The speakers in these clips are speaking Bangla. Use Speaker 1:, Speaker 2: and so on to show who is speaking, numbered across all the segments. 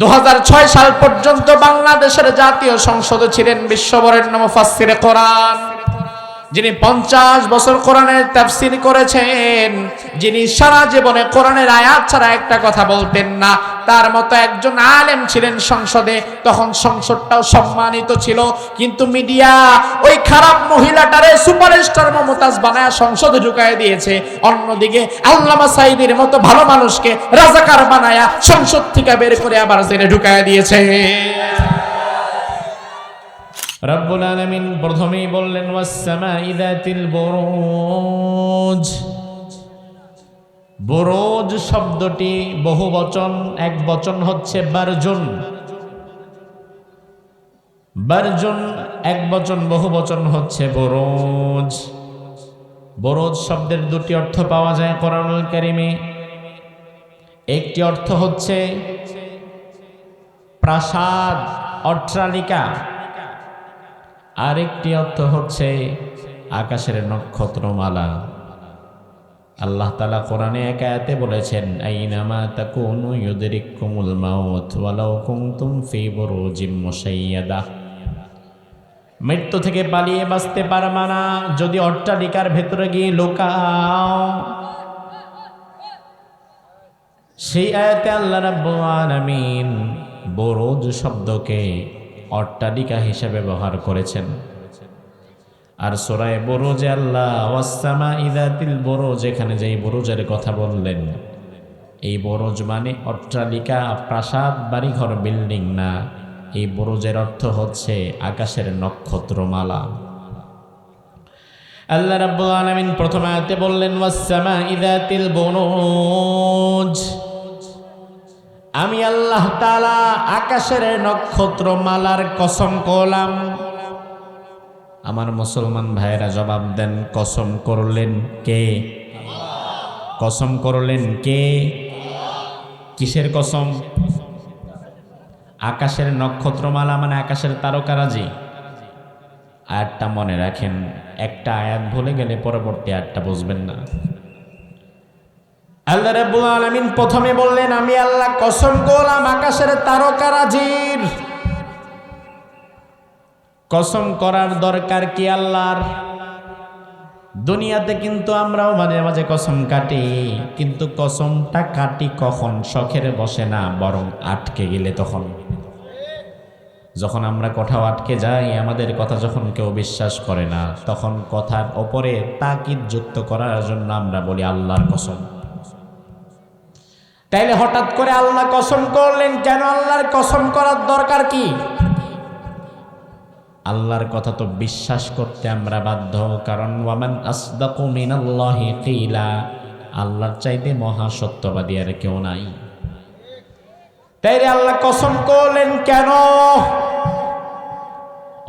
Speaker 1: 2006 সাল পর্যন্ত বাংলাদেশের জাতীয় সংসদে ছিলেন বিশ্ববরেণ্য মুফাসসিরে কোরআন, যিনি 50 বছর কোরআনের তাফসীর করেছেন, যিনি সারা জীবনে কোরআনের আয়াত ছাড়া একটা কথা বলতেন না, তার মতো একজন আলেম ছিলেন সংসদে। তখন সংসদটাও সম্মানিত ছিল, কিন্তু মিডিয়া ওই খারাপ মহিলাটারে সুপারস্টার মমতাজ বানায়া সংসদে ঢুকায় দিয়েছে। অন্যদিকে আল্লামা সাঈদীর মতো ভালো মানুষকে রাজাকার বানায়া সংসদ থেকে বের করে আবার জেলে ঢুকায় দিয়েছে। রব্বুল আলামিন প্রথমেই বললেন ওয়াস-সামাই যাতিল বুরুজ। বুরুজ শব্দটি বহুবচন, এক বচন হচ্ছে বারজুন। বারজুন এক বচন, বহুবচন হচ্ছে বুরুজ। বুরুজ শব্দের দুটি অর্থ পাওয়া যায় কোরআনুল কারীমে। একটি অর্থ হচ্ছে প্রাসাদ, অট্টালিকা। আরেকটি অর্থ হচ্ছে আকাশের নক্ষত্রমালা। আল্লাহ তাআলা কোরআনে এক আয়াতে বলেছেন, আইনামা তাকুনু ইউদরিকুমুল মাউত ওয়ালাউ কুনতুম ফি বুরুজিম মুশাইয়াদা। মৃত্যু থেকে পালিয়ে বাঁচতে পারবা না যদি অট্টালিকার ভেতরে গিয়ে লুকাও। সেই আয়াতে আল্লাহ রাব্বুল আলামিন বুরুজ শব্দকে অট্টালিকা হিসেবে ব্যবহার করেছেন। আর সূরা বুরুজে আল্লাহ ওয়াস-সামাই যাতিল বুরুজ, এখানে যেই বুরুজের কথা বললেন, এই বুরুজ মানে অট্টালিকা, প্রাসাদ, বাড়িঘর, বিল্ডিং না। এই বুরুজের অর্থ হচ্ছে আকাশের নক্ষত্রমালা। আল্লাহ রাব্বুল আলামিন প্রথম আয়াতে বললেন ওয়াস-সামাই যাতিল বুরুজ, আমি আল্লাহ তাআলা আকাশের নক্ষত্রমালার কসম করলাম। আমার মুসলমান ভাইয়েরা জবাব দেন, কসম করলেন কে? কসম করলেন কে? কিসের কসম? আকাশের নক্ষত্রমালা মানে আকাশের তারকারাজি। আয়াতটা মনে রাখেন, একটা আয়াত ভুলে গেলে পরবর্তী আয়াতটা বুঝবেন না। আল্লাহ রাব্বুল আলামিন প্রথমে বললেন, আমি আল্লাহ কসম করলাম আকাশের তারকারাজির। কসম করার দরকার কি আল্লাহর? দুনিয়াতে কিন্তু আমরাও মাঝে মাঝে কসম কাটি, কিন্তু কসমটা কাটি কখন? শখের বসে না, বরং আটকে গেলে তখন। যখন আমরা কোথাও আটকে যাই, আমাদের কথা যখন কেউ বিশ্বাস করে না, তখন কথার ওপরে তাকিদ যুক্ত করার জন্য আমরা বলি আল্লাহর কসম। তাইলে হঠাৎ করে আল্লাহ কসম করলেন কেন? আল্লাহর কসম করার দরকার কি? আল্লাহর কথা তো বিশ্বাস করতে আমরা বাধ্য, কারণ ওয়ামান আসদাকু মিনাল্লাহি কিলা, আল্লাহর চাইতে মহা সত্যবাদী আর কেউ নাই। তাইলে আল্লাহ কসম করলেন কেন?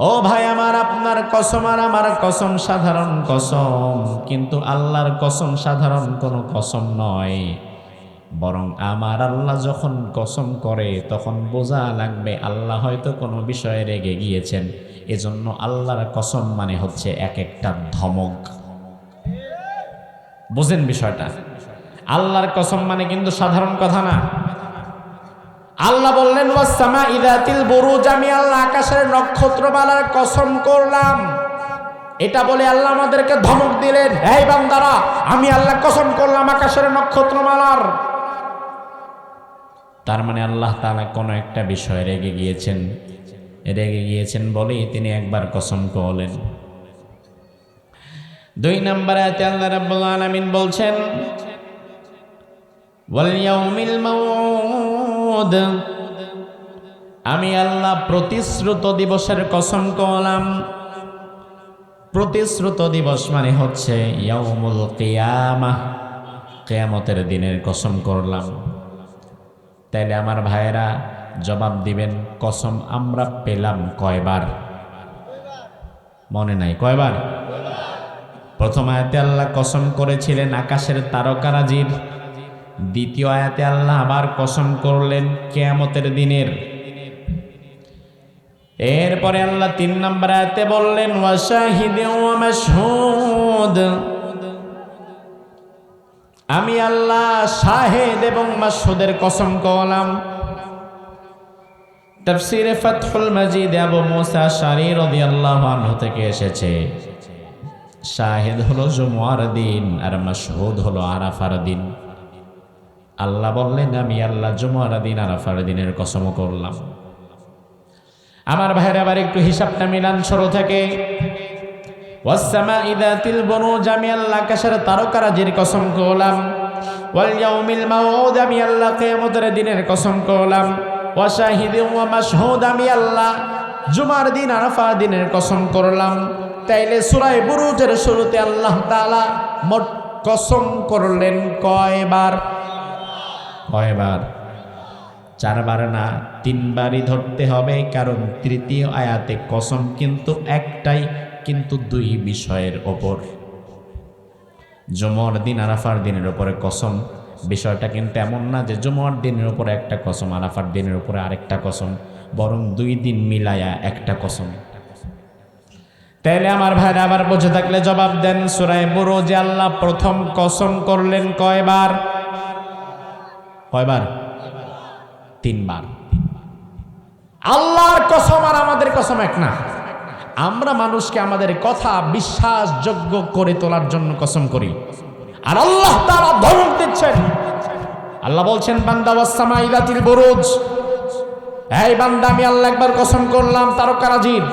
Speaker 1: ও ভাই আমার, আপনার কসম আর আমার কসম সাধারণ কসম, কিন্তু আল্লাহর কসম সাধারণ কোনো কসম নয়। বরং আমার আল্লাহ যখন কসম করে তখন বোঝা লাগবে আল্লাহ হয়তো কোনো বিষয়ে রেগে গিয়েছেন। এজন্য আল্লাহর কসম মানে হচ্ছে এক একটা ধমক। বুঝেন বিষয়টা? আল্লাহর কসম মানে কিন্তু সাধারণ কথা না। আল্লাহ বললেন ওয়াস-সামাই যাতিল বুরুজ, আমি আল্লাহ আকাশের নক্ষত্রমালার কসম করলাম। এটা বলে আল্লাহ আমাদেরকে ধমক দিলেন, এই বান্দারা, আমি আল্লাহ কসম করলাম আকাশের নক্ষত্রমালার। তার মানে আল্লাহ তাআলা কোনো একটা বিষয়ে রেগে গিয়েছেন বলেই তিনি একবার কসম করলেন। 2 নম্বর আয়াতে আল্লাহ রাব্বুল আলামিন বলছেন ওয়াল ইয়াউমিল মাউদ, আমি আল্লাহ প্রতিশ্রুত দিবসের কসম করলাম। প্রতিশ্রুত দিবস মানে হচ্ছে ইয়াউমুল কিয়ামাহ, কিয়ামতের দিনের কসম করলাম। তাইলে আমার ভাইয়েরা জবাব দিবেন, কসম আমরা পেলাম কয়বার? মনে নাই কয়বার? প্রথম আয়াতে আল্লাহ কসম করেছিলেন আকাশের তারকারাজির। দ্বিতীয় আয়াতে আল্লাহ আবার কসম করলেন কিয়ামতের দিনের। এরপরে আল্লাহ 3 নম্বর আয়াতে বললেন ওয়া শাহিদিন ওয়া মাশহুদ, আমি আল্লাহ শাহেদ এবং মাশহুদের কসম করলাম। তাফসীরে ফাতহুল মাজিদ আবু মুসা আশআরী রাদিয়াল্লাহু আনহু থেকে এসেছে, শাহিদ হলো জুমআর দিন আর মাশহুদ হলো আরাফার দিন। আল্লাহ বললেন, আমি আল্লাহ জুমআর দিন আরাফার দিনের কসম করলাম। আমার ভাইরা আবার একটু হিসাবটা মিলান শুরু থেকে। ওয়াস-সামাই যাতিল বুরুজ, আমি আল্লাহ আকাশের তারকারাজির কসম করলাম। ওয়াল ইয়াউমিল মাউউদ, আমি আল্লাহ কিয়ামতের দিনের কসম করলাম। ওয়া শাহিদিন ওয়া মাশহুদ, আমি আল্লাহ জুমার দিন আরাফার দিনের কসম করলাম। তাইলে সূরা বুরুজের শুরুতে আল্লাহ তাআলা মোট কসম করলেন কয়বার? কয়বার? 4 বার না, 3 বারই ধরতে হবে, কারণ তৃতীয় আয়াতে কসম কিন্তু একটাই, কিন্তু 2 বিষয়ের ওপর। জুমার দিন আরাফার দিনের উপরে কসম, বিষয়টা কিন্তু এমন না যে জুমার দিনের উপরে একটা কসম, আরাফার দিনের উপরে আরেকটা কসম, বরং 2 দিন মিলায়া একটা কসম। তাইলে আমার ভাইরা আবার বুঝে থাকলে জবাব দেন, সূরা বুরুজে আল্লাহ প্রথম কসম করলেন কয়বার? কয়বার? 3 বার। আল্লাহর কসম আর আমাদের কসম এক না। আমরা মানুষকে আমাদের কথা বিশ্বাসযোগ্য করে তোলার জন্য কসম করি, আর আল্লাহ তাআলা ধমক দিচ্ছেন। আল্লাহ বলছেন, বান্দা ওয়াস-সামাই যাতিল বুরুজ, এই বান্দা আমি আল্লাহ একবার কসম করলাম তারকারাজির।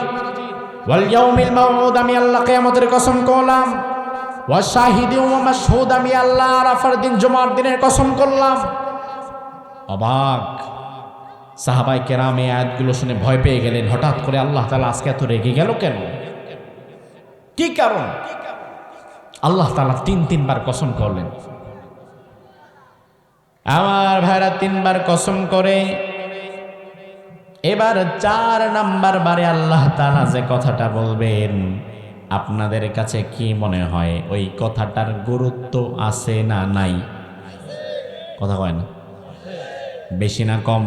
Speaker 1: ওয়াল ইয়াউমিল মাউউদ, আমি আল্লাহ কিয়ামতের কসম করলাম। ওয়া শাহিদিন ওয়া মাশহুদ, আমি আল্লাহ আরাফার দিন জুমার দিনের কসম করলাম। অবাক সাহাবায়ে কেরাম এই আয়াতগুলো শুনে ভয় পেয়ে গেলেন। হঠাৎ করে আল্লাহ তাআলা আজকে এত রেগে গেল কেন? কি কারণ? আল্লাহ তাআলা 3 বার কসম করলেন। আমার ভাইরা 3 বার কসম করে এবার 4 নাম্বার বারে আল্লাহ তাআলা যে কথাটা বলবেন, আপনাদের কাছে কি মনে হয় ওই কথাটার গুরুত্ব আছে না নাই? কথা কয় না? বেশি না কম?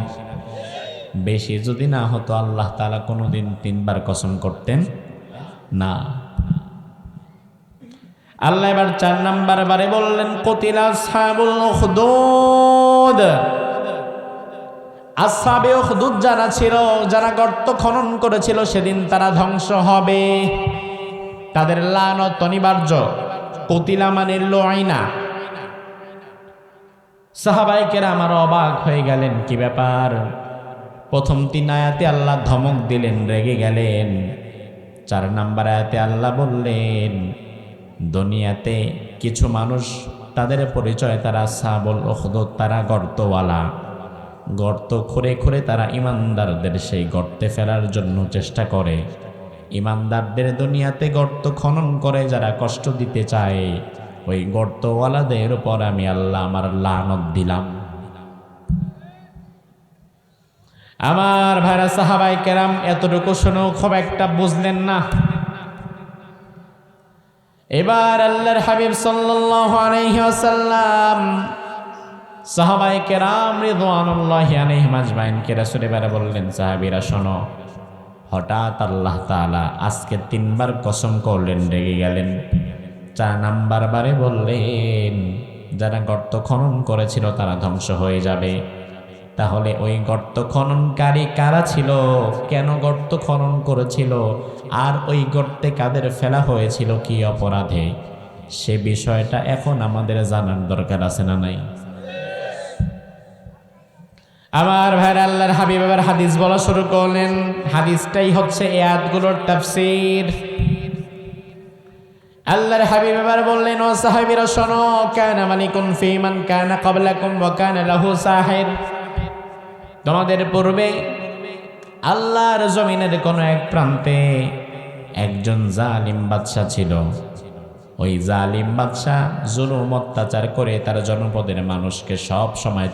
Speaker 1: বেশি যদি না হতো আল্লাহ তাআলা কোনোদিন 3 বার কসম করতেন না। আল্লাহ এবার 4 নাম্বার বারে বললেন, কুতিলা আসহাবুল উখদুদ, আসহাবে উখদুদ যারা ছিল, যারা গর্ত খনন করেছিল, সেদিন তারা ধ্বংস হবে, তাদের লানত অনিবার্য। কুতিলা মানে লুইনা। সাহাবায়ে কেরাম আমার অবাক হয়ে গেলেন, কি ব্যাপার? প্রথম 3 আয়াতে আল্লাহ ধমক দিলেন, রেগে গেলেন। 4 নাম্বার আয়াতে আল্লাহ বললেন, দুনিয়াতে কিছু মানুষ, তাদের পরিচয় তারা আসহাবুল উখদুদ, তারা গর্তওয়ালা। গর্ত খুঁড়ে খুঁড়ে তারা ইমানদারদের সেই গর্তে ফেলার জন্য চেষ্টা করে। ইমানদারদের দুনিয়াতে গর্ত খনন করে যারা কষ্ট দিতে চায়, ওই গর্তওয়ালাদের উপর আমি আল্লাহ আমার লানত দিলাম। আমার ভাইরা সাহাবায়ে কেরাম এতটুকু শুনেও খুব একটা বুঝলেন না। এবার আল্লাহর হাবিব সাল্লাল্লাহু আলাইহি ওয়াসাল্লাম সাহাবায়ে কেরাম রিদওয়ানুল্লাহি আলাইহিম আজমাইনকে রাসূল এবারে বললেন, সাহাবীরা শোনো, হঠাৎ আল্লাহ তাআলা আজকে 3 বার কসম করলেন, রেগে গেলেন। 4 নাম্বার বারে বললেন, যারা গর্ত খনন করেছিল তারা ধ্বংস হয়ে যাবে। তাহলে ওই গর্ত খননকারী কারা ছিল, কেন গর্ত খনন করেছিল, আর ওই গর্তে কাদের ফেলা হয়েছিল, কি অপরাধে, সে বিষয়টা এখন আমাদের জানার দরকার আছে না নাই? আমার ভাইরা আল্লাহর হাবিব এবার হাদিস বলা শুরু করলেন। হাদিসটাই হচ্ছে এই আয়াতগুলোর তাফসীর। আল্লাহর হাবিব এবার বললেন, ও সাহাবীরা শোনো, কানা মালিকুন ফি মান কানা ক্বাবলাকুম ওয়া কানা লাহু সাহির, তোমাদের পূর্বে আল্লাহর জমিনের কোন এক প্রান্তে একজন জালিম বাদশা ছিল। ওই জালিম বাদশা জুলুম অত্যাচার করে তার জনপদের মানুষকে সব সময়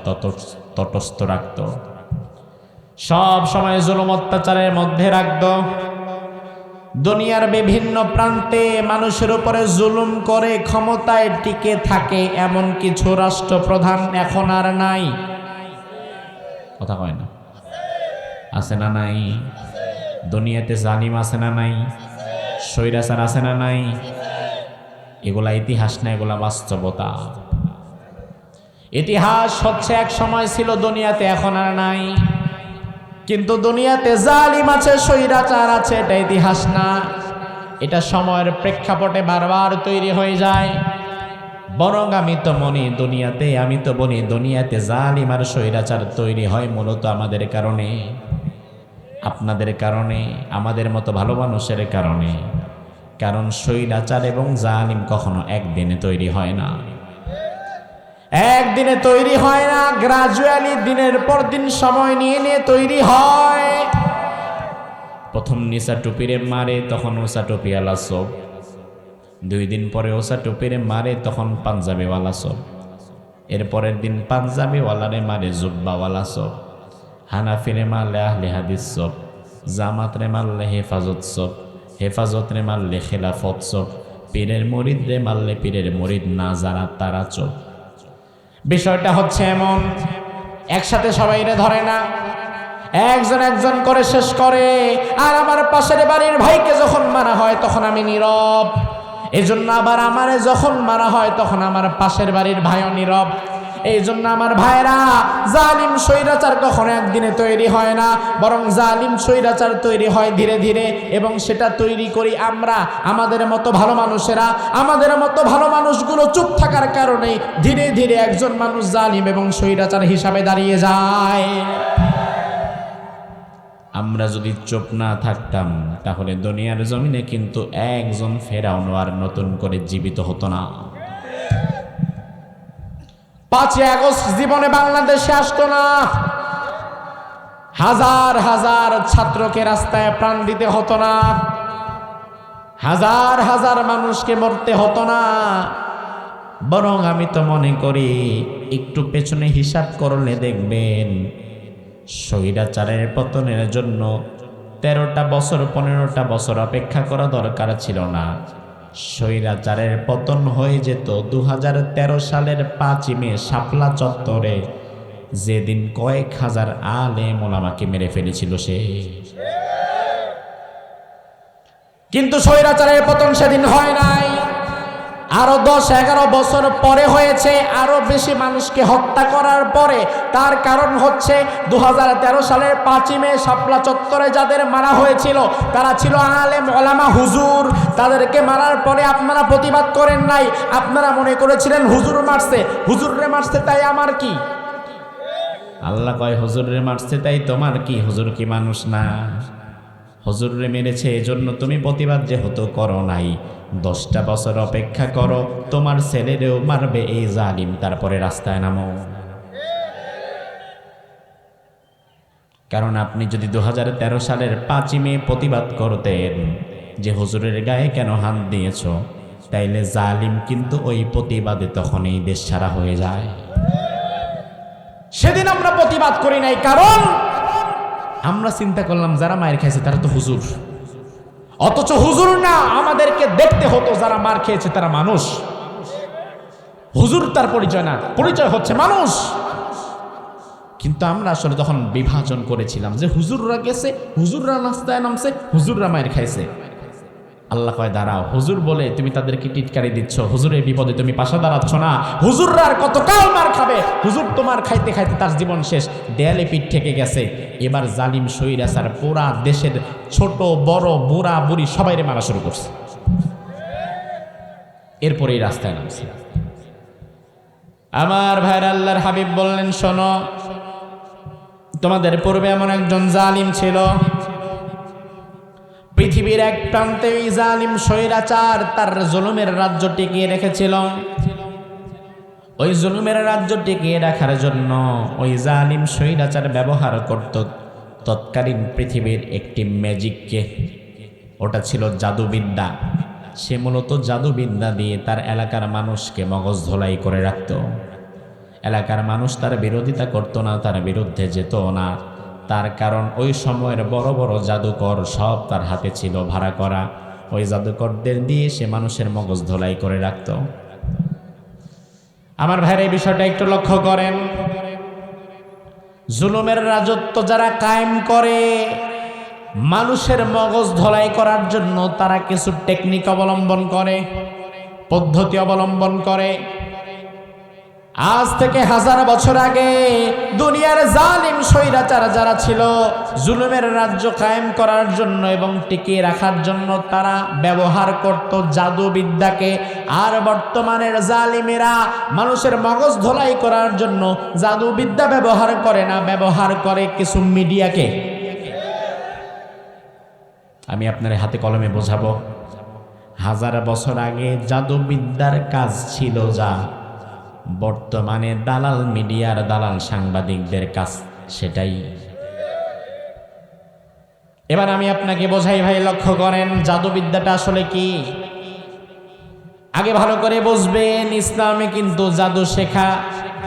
Speaker 1: তটস্থ রাখত, সব সময় জুলুম অত্যাচারের মধ্যে রাখত। দুনিয়ার বিভিন্ন প্রান্তে মানুষের উপরে জুলুম করে ক্ষমতায় টিকে থাকে এমন কিছু রাষ্ট্রপ্রধান এখন আর নাই। কথা কয় না? আছে না নাই? দুনিয়াতে জালিম আছে না নাই? স্বৈরাচার আছে না নাই? এগুলা ইতিহাস না, এগুলা বাস্তবতা। ইতিহাস হচ্ছে এক সময় ছিল দুনিয়াতে, এখন আর নাই। কিন্তু দুনিয়াতে জালিম আছে, স্বৈরাচার আছে, এটা ইতিহাস না, এটা সময়ের প্রেক্ষাপটে বারবার তৈরি হয়ে যায়। বরং আমি তো বলি দুনিয়াতে জালিম আর স্বৈরাচার তৈরি হয় মূলত আমাদের কারণে, আপনাদের কারণে, আমাদের মতো ভালো মানুষের কারণে। কারণ স্বৈরাচার এবং জালিম কখনো একদিনে তৈরি হয় না, একদিনে তৈরি হয় না, গ্রাজুয়ালি দিনের পর দিন সময় নিয়ে নিয়ে তৈরি হয়। প্রথম নিসা টুপিরে মারে, তখন ওসা টুপিওয়ালা সব। 2 দিন পরে ওসা টুপিরে মারে, তখন পাঞ্জাবিওয়ালা সব। এরপরের দিন পাঞ্জাবিওয়ালারে মারে জুব্বাওয়ালা সব। হানাফিরে মারলে আহলে হাদিস সব, জামাতরে মারলে হেফাজত সব, হেফাজতরে মারলে খেলাফত সব, পীরের মুরিদরে মারলে পীরের মুরিদ না যারা তারা চোখ। বিষয়টা হচ্ছে এমন, একসাথে সবাইরে ধরে না, একজন একজন করে শেষ করে। আর আমার পাশের বাড়ির ভাইকে যখন মারা হয় তখন আমি নীরব, এজন্য আবার আমারে যখন মারা হয় তখন আমার পাশের বাড়ির ভাইও নীরব। এই জন্য আমার ভাইরা, জালিম স্বৈরাচার কখনো একদিনে তৈরি হয় না, বরং জালিম স্বৈরাচার তৈরি হয় ধীরে ধীরে, এবং সেটা তৈরি করি আমরা, আমাদের মতো ভালো মানুষেরা। আমাদের মতো ভালো মানুষগুলো চুপ থাকার কারণেই ধীরে ধীরে একজন মানুষ জালিম এবং স্বৈরাচার হিসাবে দাঁড়িয়ে যায়। আমরা যদি চুপ না থাকতাম তাহলে দুনিয়ার জমিনে কিন্তু একজন ফেরাউন আর নতুন করে জীবিত হতো না। 5ই আগস্ট জীবনে বাংলাদেশে আসতো না, হাজার হাজার ছাত্রকে রাস্তায় প্রাণ দিতে হতো না, হাজার হাজার মানুষকে মরতে হতো না। বরং আমি তো মনে করি একটু পেছনে হিসাব করলে দেখবেন স্বৈরাচারের পতনের জন্য 13টা বছর 15টা বছর অপেক্ষা করা দরকার ছিল না। স্বৈরাচারের পতন হয়ে যেত 2013 সালের 5ই মে শাপলা চত্বরে, যেদিন কয়েক হাজার আলেম ওলামাকে মেরে ফেলেছিল সে। কিন্তু স্বৈরাচারের পতন সেদিন হয় নাই, আরো 10-11 বছর পরে হয়েছে, আরো বেশি মানুষকে হত্যা করার পরে। তার কারণ হচ্ছে 2013 সালের 5ই মে শাপলা চত্বরে যাদের মারা হয়েছিল তারা ছিল আলেম ওলামা হুজুর। তাদেরকে মারার পরে আপনারা প্রতিবাদ করেন নাই, আপনারা মনে করেছিলেন হুজুর মারছে, হুজুররে মারছে তাই আমার কি। আল্লাহ কয় হুজুররে মারছে তাই তোমার কি, হুজুর কি মানুষ না? হুজুররে মেরেছে এজন্য তুমি প্রতিবাদ যেহেতু করো নাই, 10টা বছর অপেক্ষা করো, তোমার ছেলেরেও মারবে এই জালিম, তারপরে রাস্তায় নামো। কারণ আপনি যদি 2013 সালের 5ই মে প্রতিবাদ করতেন যে হুজুরের গায়ে কেন হাত দিয়েছ, তাইলে জালিম কিন্তু ওই প্রতিবাদে তখনই দেশ ছাড়া হয়ে যায়। সেদিন আমরা প্রতিবাদ করি নাই, কারণ আমরা চিন্তা করলাম যারা মায়ের খাইছে তারা তো হুজুর, অথচ হুজুর না, আমাদেরকে দেখতে হতো যারা মার খেয়েছে তারা মানুষ। হুজুর তার পরিচয় না, পরিচয় হচ্ছে মানুষ। কিন্তু আমরা আসলে তখন বিভাজন করেছিলাম যে হুজুররা গেছে, হুজুররা রাস্তায় নামছে, হুজুররা মায়ের খাইছে। আল্লাহ কয় দাঁড়াও, হুজুর বলে তুমি তাদেরকে টিটকারি দিচ্ছ, হুজুরের বিপদে তুমি পাশে দাঁড়াচ্ছ না। হুজুররা আর কতকাল মার খাবে? হুজুর তোমার খাইতে খাইতে তার জীবন শেষ, দেয়ালে পিঠ ঠেকে গেছে। এবার জালিম স্বৈরাচার পুরা দেশের ছোট বড় বুড়া বুড়ি সবাইরে মারা শুরু করছে, এরপরে এই রাস্তায় নামছে। আমার ভাইরা, আল্লাহর হাবিব বললেন শোনো, তোমাদের পূর্বে এমন একজন জালিম ছিল, পৃথিবীর এক প্রান্তে ওই জালিম স্বৈরাচার তার জুলুমের রাজ্য টিকিয়ে রেখেছিল। ওই জুলুমের রাজ্য টিকিয়ে রাখার জন্য ওই জালিম স্বৈরাচার ব্যবহার করত তৎকালীন পৃথিবীর একটি ম্যাজিককে। ওটা ছিল জাদুবিদ্যা। সে মূলত জাদুবিদ্যা দিয়ে তার এলাকার মানুষকে মগজ ধোলাই করে রাখত। এলাকার মানুষ তার বিরোধিতা করত না, তার বিরুদ্ধে যেত না। তার কারণ ওই সময়ের বড় বড় জাদুকর সব তার হাতে ছিল ভাড়া করা। ওই জাদুকরদের দিয়ে সে মানুষের মগজ ধোলাই করে রাখত। আমার ভাইয়ের এই বিষয়টা একটু লক্ষ্য করেন। জুলুমের রাজত্ব যারা কায়েম করে, মানুষের মগজ ধোলাই করার জন্য তারা কিছু টেকনিক অবলম্বন করে, পদ্ধতি অবলম্বন করে। আজ থেকে 1000 বছর আগে দুনিয়ার জালিম স্বৈরাচার যারা ছিল, জুলুমের রাজ্য কায়েম করার জন্য এবং টিকিয়ে রাখার জন্য তারা ব্যবহার করত জাদুবিদ্যাকে। আর বর্তমানের জালিমেরা মানুষের মগজ ধোলাই করার জন্য জাদুবিদ্যা ব্যবহার করে না, ব্যবহার করে কিছু মিডিয়াকে। আমি আপনার হাতে কলমে বোঝাবো, 1000 বছর আগে জাদুবিদ্যার কাজ ছিল যা, বর্তমানে দালাল মিডিয়ার দালাল সাংবাদিকদের কাজ সেটাই। এবার আমি আপনাকে বোঝাই ভাই, লক্ষ্য করেন জাদুবিদ্যাটা আসলে কি। আগে ভালো করে বুঝবেন, ইসলামে কিন্তু জাদু শেখা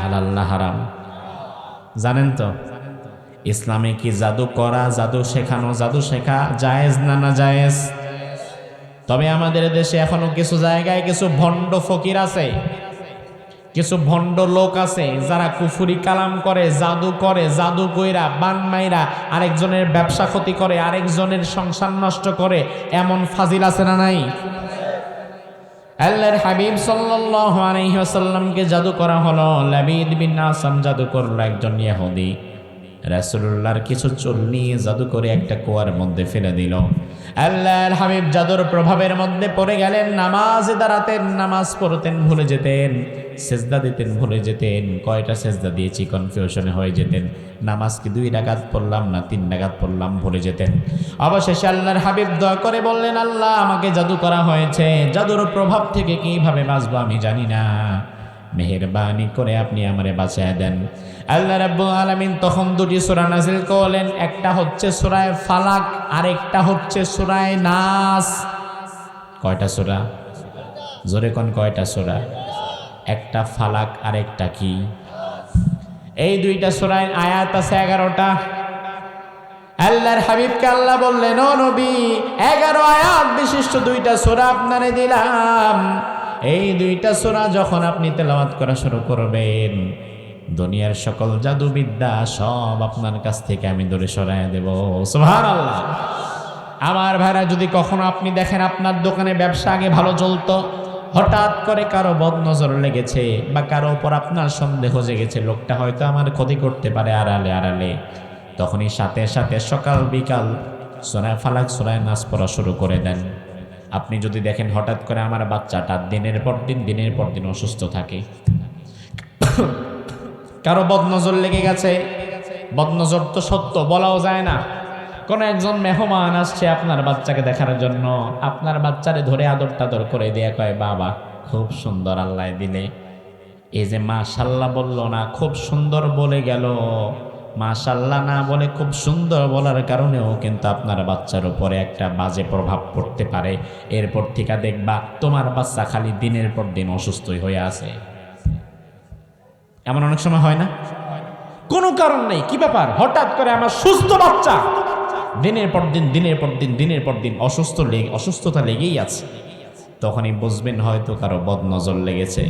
Speaker 1: হালাল না হারাম জানেন তো? ইসলামে কি জাদু করা, জাদু শেখানো, জাদু শেখা জায়েজ না না জায়েজ? তবে আমাদের দেশে এখনো কিছু জায়গায় কিছু ভণ্ড ফকির আছে, কিছু ভণ্ড লোক আছে যারা কুফুরি কালাম করে, জাদু করে, জাদু কইরা বান মাইরা আরেকজনের ব্যবসা ক্ষতি করে, আরেকজনের সংসার নষ্ট করে। এমন ফাজিল আছে না নাই? আল্লাহর হাবিব সাল্লাল্লাহু আলাইহি ওয়াসাল্লামকে জাদু করা হলো। লাবিদ বিন আসাম জাদু করলো, একজন ইহুদি রাসূলুল্লাহর কিছু চুল নিয়ে জাদু করে একটা কুয়ার মধ্যে ফেলে দিল। আল্লাহর হাবিব জাদুর প্রভাবের মধ্যে পড়ে গেলেন, নামাজে দাঁড়াতেন, নামাজ পড়তেন ভুলে যেতেন, সেজদা দিতেন ভুলে যেতেন, কয়টা সেজদা দিয়েছি কনফিউশনে হয়ে যেতেন, নামাজ কি 2 রাকাত পড়লাম না 3 রাকাত পড়লাম ভুলে যেতেন। অবশেষে আল্লাহর হাবিব দোয়া করে বললেন, আল্লাহ আমাকে জাদু করা হয়েছে, জাদুর প্রভাব থেকে কিভাবে বাঁচবো আমি জানি না, মেহেরবানি করে আপনি আমারে বাঁচায় দেন। আল্লাহ রাব্বুল আলামিন তখন 2টি সূরা নাযিল করলেন, একটা হচ্ছে সূরা ফালাক, আরেকটা হচ্ছে সূরা নাস। কয়টা সূরা? জোরে কোন কয়টা সূরা? একটা ফালাক, আরেকটা কি? এই 2টা সূরায় আয়াত আছে 11টা। আল্লাহর হাবিবকে আল্লাহ বললেন, ও নবী 11 আয়াত বিশিষ্ট 2টা সূরা আপনারে দিলাম। এই 2টা সূরা যখন আপনি তেলাওয়াত করা শুরু করবেন, দুনিয়ার সকল জাদুবিদ্যা সব আপনার কাছ থেকে আমি দূরে সরাইয়া দেব। সুবহানাল্লাহ। আমার ভাইরা, যদি কখনো আপনি দেখেন আপনার দোকানে ব্যবসা আগে ভালো চলতো, হঠাৎ করে কারো বদনজর লেগেছে বা কারো উপর আপনার সন্দেহ জেগেছে, লোকটা হয়তো আমার ক্ষতি করতে পারে আড়ালে আড়ালে, তখনই সাথে সাথে সকাল বিকাল সূরা ফালাক সূরা নাস পড়া শুরু করে দেন। আপনি যদি দেখেন হঠাৎ করে আমার বাচ্চাটা দিনের পর দিন অসুস্থ থাকে, কারো বদনজর লেগে গেছে, বদনজর তো সত্য বলাও যায় না, কোনো একজন মেহমান আসছে আপনার বাচ্চাকে দেখার জন্য, আপনার বাচ্চারে ধরে আদর টাদর করে দেয়া, কয় বাবা খুব সুন্দর আল্লাহ দিলে। এই যে মাশাল্লাহ বলল না, খুব সুন্দর বলে গেল, মাশাল্লাহ না বলে খুব সুন্দর বলার কারণেও কিন্তু আপনার বাচ্চার উপরে একটা বাজে প্রভাব পড়তে পারে। এরপর থেকে দেখবা তোমার বাচ্চা খালি দিনের পর দিন অসুস্থই হয়ে আছে। এমন অনেক সময় হয় না? কোনো কারণ নেই, কি ব্যাপার, হঠাৎ করে আমার সুস্থ বাচ্চা দিনের পর দিন অসুস্থতা লেগেই আছে। তখনই বুঝবেন হয়তো কারো বদনজর লেগেছে।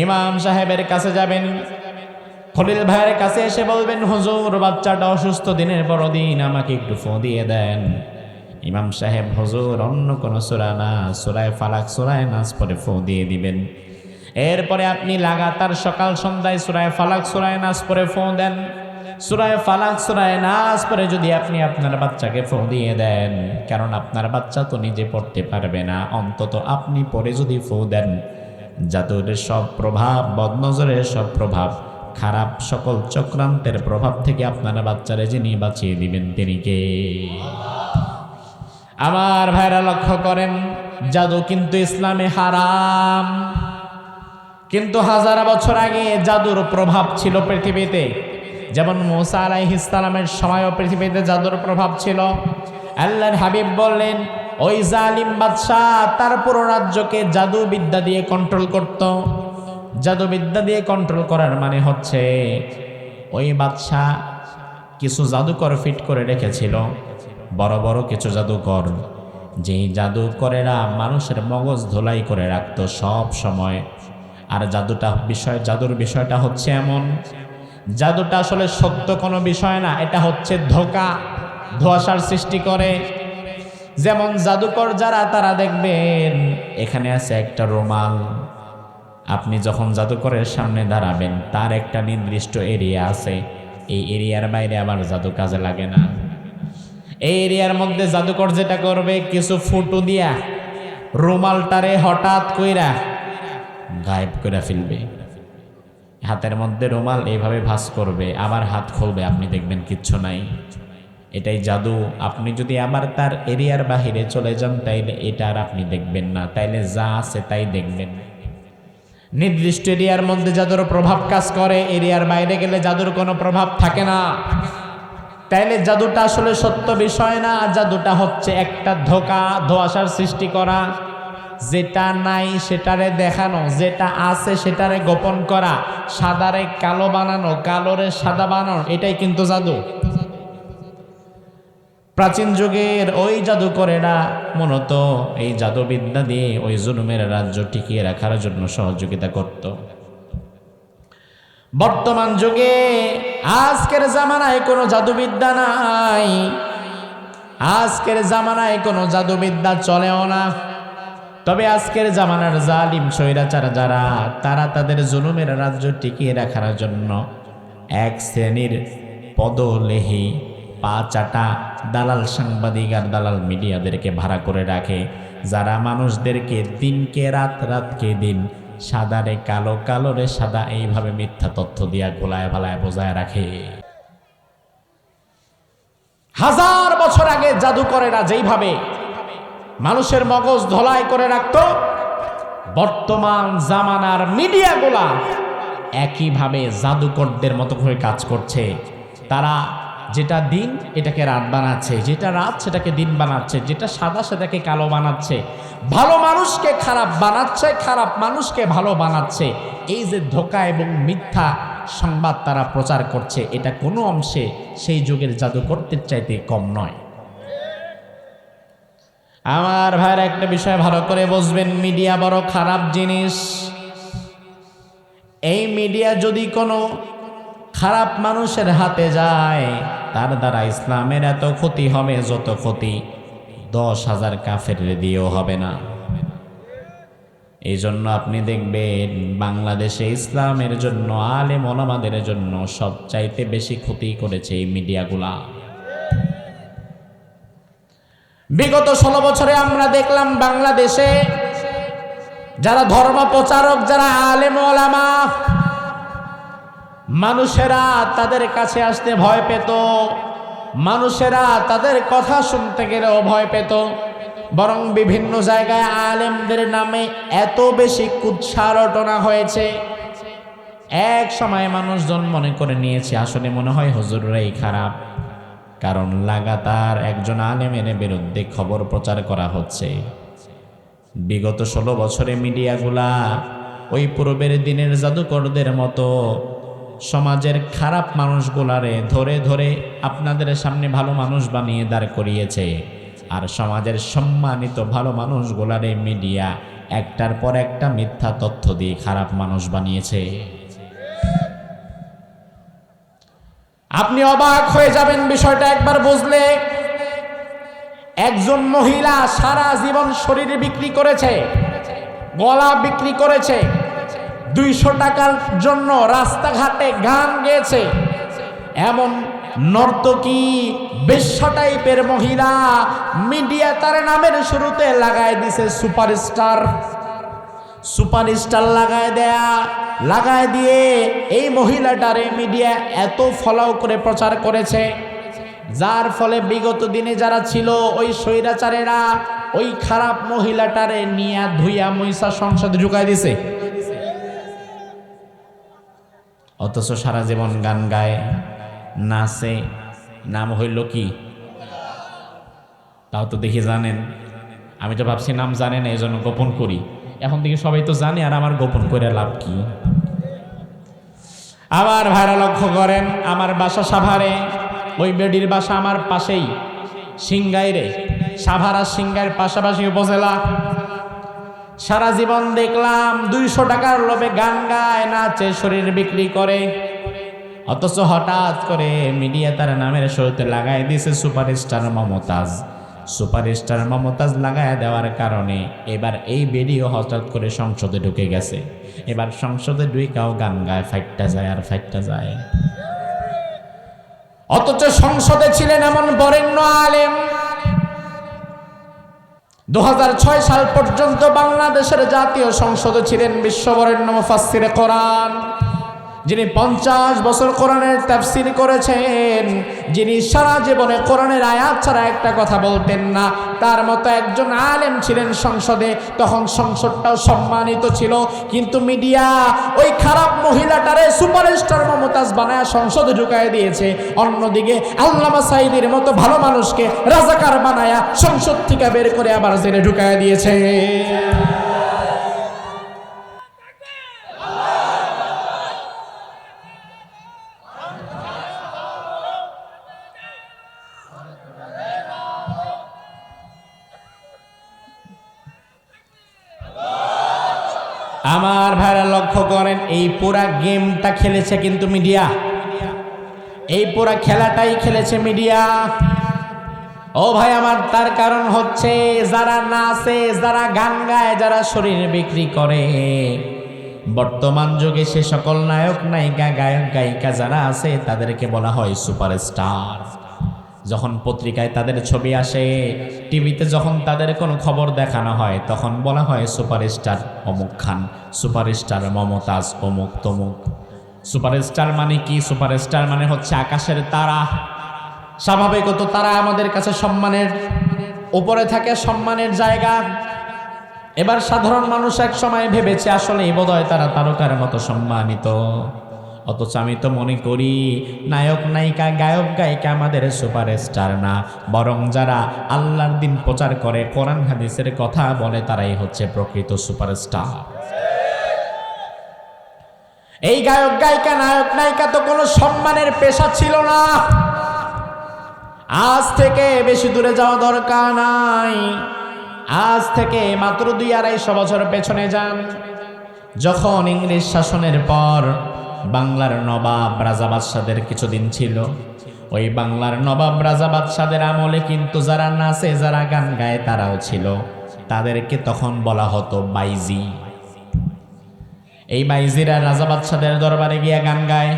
Speaker 1: ইমাম সাহেবের কাছে যাবেন, খলিল ভাইয়ের কাছে এসে বলবেন, হুজুর বাচ্চাটা অসুস্থ দিনের পর দিন, আমাকে একটু ফু দিয়ে দেন। ইমাম সাহেব হুজুর অন্য কোনো সূরা না, সূরা ফালাক সূরা নাস পড়ে ফু দিয়ে দিবেন। এরপরে আপনি লাগাতার সকাল সন্ধ্যায় সূরা ফালাক সূরা নাস পড়ে ফু দেন। সূরা ফালাক সূরা নাস পড়ে যদি আপনি আপনার বাচ্চাকে ফু দিয়ে দেন, কারণ আপনার বাচ্চা তো নিজে পড়তে পারবে না, অন্তত আপনি পড়ে যদি ফু দেন, জাদুর সব প্রভাব, বদনজরের সব প্রভাব, খারাপ সকল চক্রান্তের প্রভাব থেকে আপনার বাচ্চারে যিনি বাঁচিয়ে দিবেন তিনি কে? আমার ভাইরা লক্ষ্য করেন, জাদু কিন্তু ইসলামে হারাম, কিন্তু 1000 বছর আগে জাদুর প্রভাব ছিল পৃথিবীতে। যেমন মূসা আলাইহিস সালামের সময়ও পৃথিবীতে জাদুর প্রভাব ছিল। আল্লাহর হাবিব বললেন, ওই জালিম বাদশাহ তার পুরো রাজ্যকে জাদুবিদ্যা দিয়ে কন্ট্রোল করত। জাদুবিদ্যা দিয়ে কন্ট্রোল করার মানে হচ্ছে ওই বাদশাহ কিছু জাদুকর ফিট করে রেখেছিল, বড় বড় কিছু জাদুকর, যেই জাদুকরেরা মানুষের মগজ ধোলাই করে রাখতো সব সময়। আর জাদুর বিষয়টা হচ্ছে এমন, জাদুটা আসলে সত্য কোনো বিষয় না, এটা হচ্ছে ধোঁয়াশার সৃষ্টি করে। যেমন জাদুকর যারা, তারা দেখবেন এখানে আছে একটা রুমাল, আপনি যখন জাদুকরের সামনে দাঁড়াবেন তার একটা নির্দিষ্ট এরিয়া আছে, এই এরিয়ার বাইরে আবার জাদু কাজে লাগে না। এই এরিয়ার মধ্যে জাদুকর যেটা করবে, কিছু ফুটো দিয়া রুমালটারে হঠাৎ কইরা গায়েব করে ফেলবে। হাতের মধ্যে রুমাল এইভাবে ভাঁজ করবে, আবার হাত খুলবে, আপনি দেখবেন কিচ্ছু নাই। এটাই জাদু। আপনি যদি আবার তার এরিয়ার বাহিরে চলে যান তাইলে এটা আর আপনি দেখবেন না, তাইলে যা আছে তাই দেখবেন। নির্দিষ্ট এরিয়ার মধ্যে জাদুর প্রভাব কাজ করে, এরিয়ার বাইরে গেলে জাদুর কোনো প্রভাব থাকে না। তাইলে জাদুটা আসলে সত্য বিষয় না, জাদুটা হচ্ছে একটা ধোঁয়াশার সৃষ্টি করা, যেটা নাই সেটারে দেখানো, যেটা আছে সেটারে গোপন করা, সাদারে কালো বানানো, কালোরে সাদা বানানো, এটাই কিন্তু জাদু। প্রাচীন যুগের ওই জাদুকরেরা মূলত এই জাদুবিদ্যা দিয়ে ওই জুলুমের রাজ্য টিকিয়ে রাখার জন্য সহযোগিতা করত। বর্তমান যুগে আজকের জামানায় কোনো জাদুবিদ্যা নাই, আজকের জামানায় কোনো জাদুবিদ্যা চলেও না। তবে আজকের জামানার জালিম স্বৈরাচার যারা, তারা তাদের জুলুমের রাজ্য টিকিয়ে রাখার জন্য এক শ্রেণীর পদলেহী পা চাটা দালাল সাংবাদিক আর দালাল মিডিয়াদেরকে ভাড়া করে রাখে, যারা মানুষদেরকে দিনকে রাত, রাতকে দিন, সাদারে কালো, কালোরে সাদা, এইভাবে মিথ্যা তথ্য দিয়া গোলায় ভালায় বোঝায় রাখে। হাজার বছর আগে জাদুকরেরা যেইভাবে মানুষের মগজ ধোলাই করে রাখত, বর্তমান জামানার মিডিয়াগুলা একইভাবে জাদুকরদের মতো করে কাজ করছে। তারা যেটা দিন এটাকে রাত বানাচ্ছে, যেটা রাত সেটাকে দিন বানাচ্ছে, যেটা সাদা সেটাকে কালো বানাচ্ছে, ভালো মানুষকে খারাপ বানাচ্ছে, খারাপ মানুষকে ভালো বানাচ্ছে। এই যে ধোঁকা এবং মিথ্যা সংবাদ তারা প্রচার করছে, এটা কোনো অংশে সেই যুগের জাদুকরদের চাইতে কম নয়। আমার ভাইয়ের একটা বিষয় ভালো করে বুঝবেন, মিডিয়া বড় খারাপ জিনিস। এই মিডিয়া যদি কোনো খারাপ মানুষের হাতে যায়, তার দ্বারা ইসলামের এত ক্ষতি হবে যত ক্ষতি 10,000 কাফের দিয়েও হবে না। এই জন্য আপনি দেখবেন বাংলাদেশে ইসলামের জন্য, আলেম ওলামাদের জন্য সবচাইতে বেশি ক্ষতি করেছে এই মিডিয়াগুলা। বিগত 16 বছরে আমরা দেখলাম বাংলাদেশে যারা ধর্ম প্রচারক, যারা আলেম ওলামা, মানুষেরা তাদের কাছে আসতে ভয় পেত, মানুষেরা তাদের কথা শুনতে গেলেও ভয় পেত। বরং বিভিন্ন জায়গায় আলেমদের নামে এত বেশি কুৎসা রটনা হয়েছে, এক সময় মানুষজন মনে করে নিয়েছে আসলে মনে হয় হুজুররাই খারাপ, কারণ লাগাতার একজন আলেমের বিরুদ্ধে খবর প্রচার করা হচ্ছে। বিগত 16 বছরে মিডিয়াগুলা ওই পূর্বের দিনের জাদুকরদের মতো সমাজের খারাপ মানুষগুলারে ধরে ধরে আপনাদের সামনে ভালো মানুষ বানিয়ে দাঁড় করিয়েছে, আর সমাজের সম্মানিত ভালো মানুষগুলারে মিডিয়া একটার পর একটা মিথ্যা তথ্য দিয়ে খারাপ মানুষ বানিয়েছে। আপনি অবাক হয়ে যাবেন বিষয়টা একবার বুঝলে। একজন মহিলা সারা জীবন শরীর বিক্রি করেছে, গলা বিক্রি করেছে, 200 টাকার জন্য রাস্তাঘাটে গান গেয়েছে। এমন নর্তকী বেশ্যা টাইপের মহিলা মিডিয়া তার নামের শুরুতে লাগায় দিছে সুপারস্টার। সুপারস্টার লাগায় দিয়ে এই মহিলাটারে মিডিয়া এত ফলো করে প্রচার করেছে, যার ফলে বিগত দিনে যারা ছিল ওই স্বৈরাচারেরা ওই খারাপ মহিলাটারে নিয়ে ধুইয়া মইসা সংসদে ঢুকাই দিছে। অথচ সারা জীবন গান গায়, নাচে, নাম হইল কি? তাও তো দেখি জানেন। আমি তো ভাবছি নাম জানেন এই জন্য গোপন করি, এখন দেখি সবাই তো জানে, আর আমার গোপন করে লাভ কি? আমার ভাইরা লক্ষ্য করেন, আমার বাসা সাভারে, ওই বেডির বাসা আমার পাশেই সিংগাইরে, সাভার আর সিংগাইর পাশাপাশি উপজেলা। সারা জীবন দেখলাম 200 টাকার লোভে গান গায়, নাচে, শরীর বিক্রি করে। অথচ হঠাৎ করে মিডিয়া তার নামের শুরুতে লাগাই দিয়েছে সুপারস্টার মমতাজ। সুপারস্টার মমতাজ লাগায় দেওয়ার কারণে এবার এই ভিডিও হঠাৎ করে সংসদে ঢুকে গেছে। এবার সংসদে ঢুকেও গান গায়, ফাইটটা যায় আর ফাইটটা যায়। অথচ সংসদে ছিলেন এমন বরেণ্য আলেম, 2006 সাল পর্যন্ত বাংলাদেশের জাতীয় সংসদে ছিলেন বিশ্ববরেণ্য মুফাসসিরে কোরআন, যিনি 50 বছর কোরআনের তাফসীর করেছেন, যিনি সারা জীবনে কোরআনের আয়াত ছাড়া একটা কথা বলতেন না, তার মতো একজন আলেম ছিলেন সংসদে। তখন সংসদটাও সম্মানিত ছিল, কিন্তু মিডিয়া ওই খারাপ মহিলাটারে সুপারস্টার মমতাজ বানায় সংসদে ঢুকায় দিয়েছে। অন্যদিকে আল্লামা সাঈদীর মতো ভালো মানুষকে রাজাকার বানায়া সংসদ থেকে বের করে আবার জেলে ঢুকায় দিয়েছে। আমার ভাইরা লক্ষ্য করেন, এই পুরা গেমটা খেলেছে কিন্তু মিডিয়া, এই পুরা খেলাটাই খেলেছে মিডিয়া। ও ভাই আমার, তার কারণ হচ্ছে যারা নাচে, যারা গান গায়, যারা শরীর বিক্রি করে, বর্তমান যুগে সে সকল নায়ক নায়িকা, গায়ক গায়িকা যারা আছে তাদেরকে বলা হয় সুপারস্টার। যখন পত্রিকায় তাদের ছবি আসে, টিভিতে যখন তাদের কোনো খবর দেখানো হয়, তখন বলা হয় সুপারস্টার অমুক খান, সুপারস্টার মমতাজ, অমুক তমুক। সুপারস্টার মানে কি? সুপারস্টার মানে হচ্ছে আকাশের তারা। স্বাভাবিকত তারা আমাদের কাছে সম্মানের উপরে থাকে, সম্মানের জায়গা। এবার সাধারণ মানুষ এক সময় ভেবেছে আসলে বোধহয় তারা তারকার মতো সম্মানিত। অথচ আমি তো মনে করি নায়ক নায়িকা, গায়ক গায়িকা আমাদের সুপারস্টার না, বরং যারা আল্লাহর দিন প্রচার করে, কোরআন হাদিসের কথা বলে, তারাই হচ্ছে প্রকৃত সুপারস্টার। এই গায়ক গায়িকা, নায়ক নায়িকা তো কোনো সম্মানের পেশা ছিল না। আজ থেকে বেশি দূরে যাওয়া দরকার নাই, আজ থেকে মাত্র 200-250 বছর পেছনে যান। যখন ইংরেজ শাসনের পর বাংলার নবাব রাজা বাদশাদের কিছুদিন ছিল, ওই বাংলার নবাব রাজা বাদশাদের আমলে কিন্তু যারা নাচে, যারা গান গায়, তারাও ছিল। তাদেরকে তখন বলা হতো বাইজি। এই বাইজিরা রাজা বাদশাদের দরবারে গিয়ে গান গায়,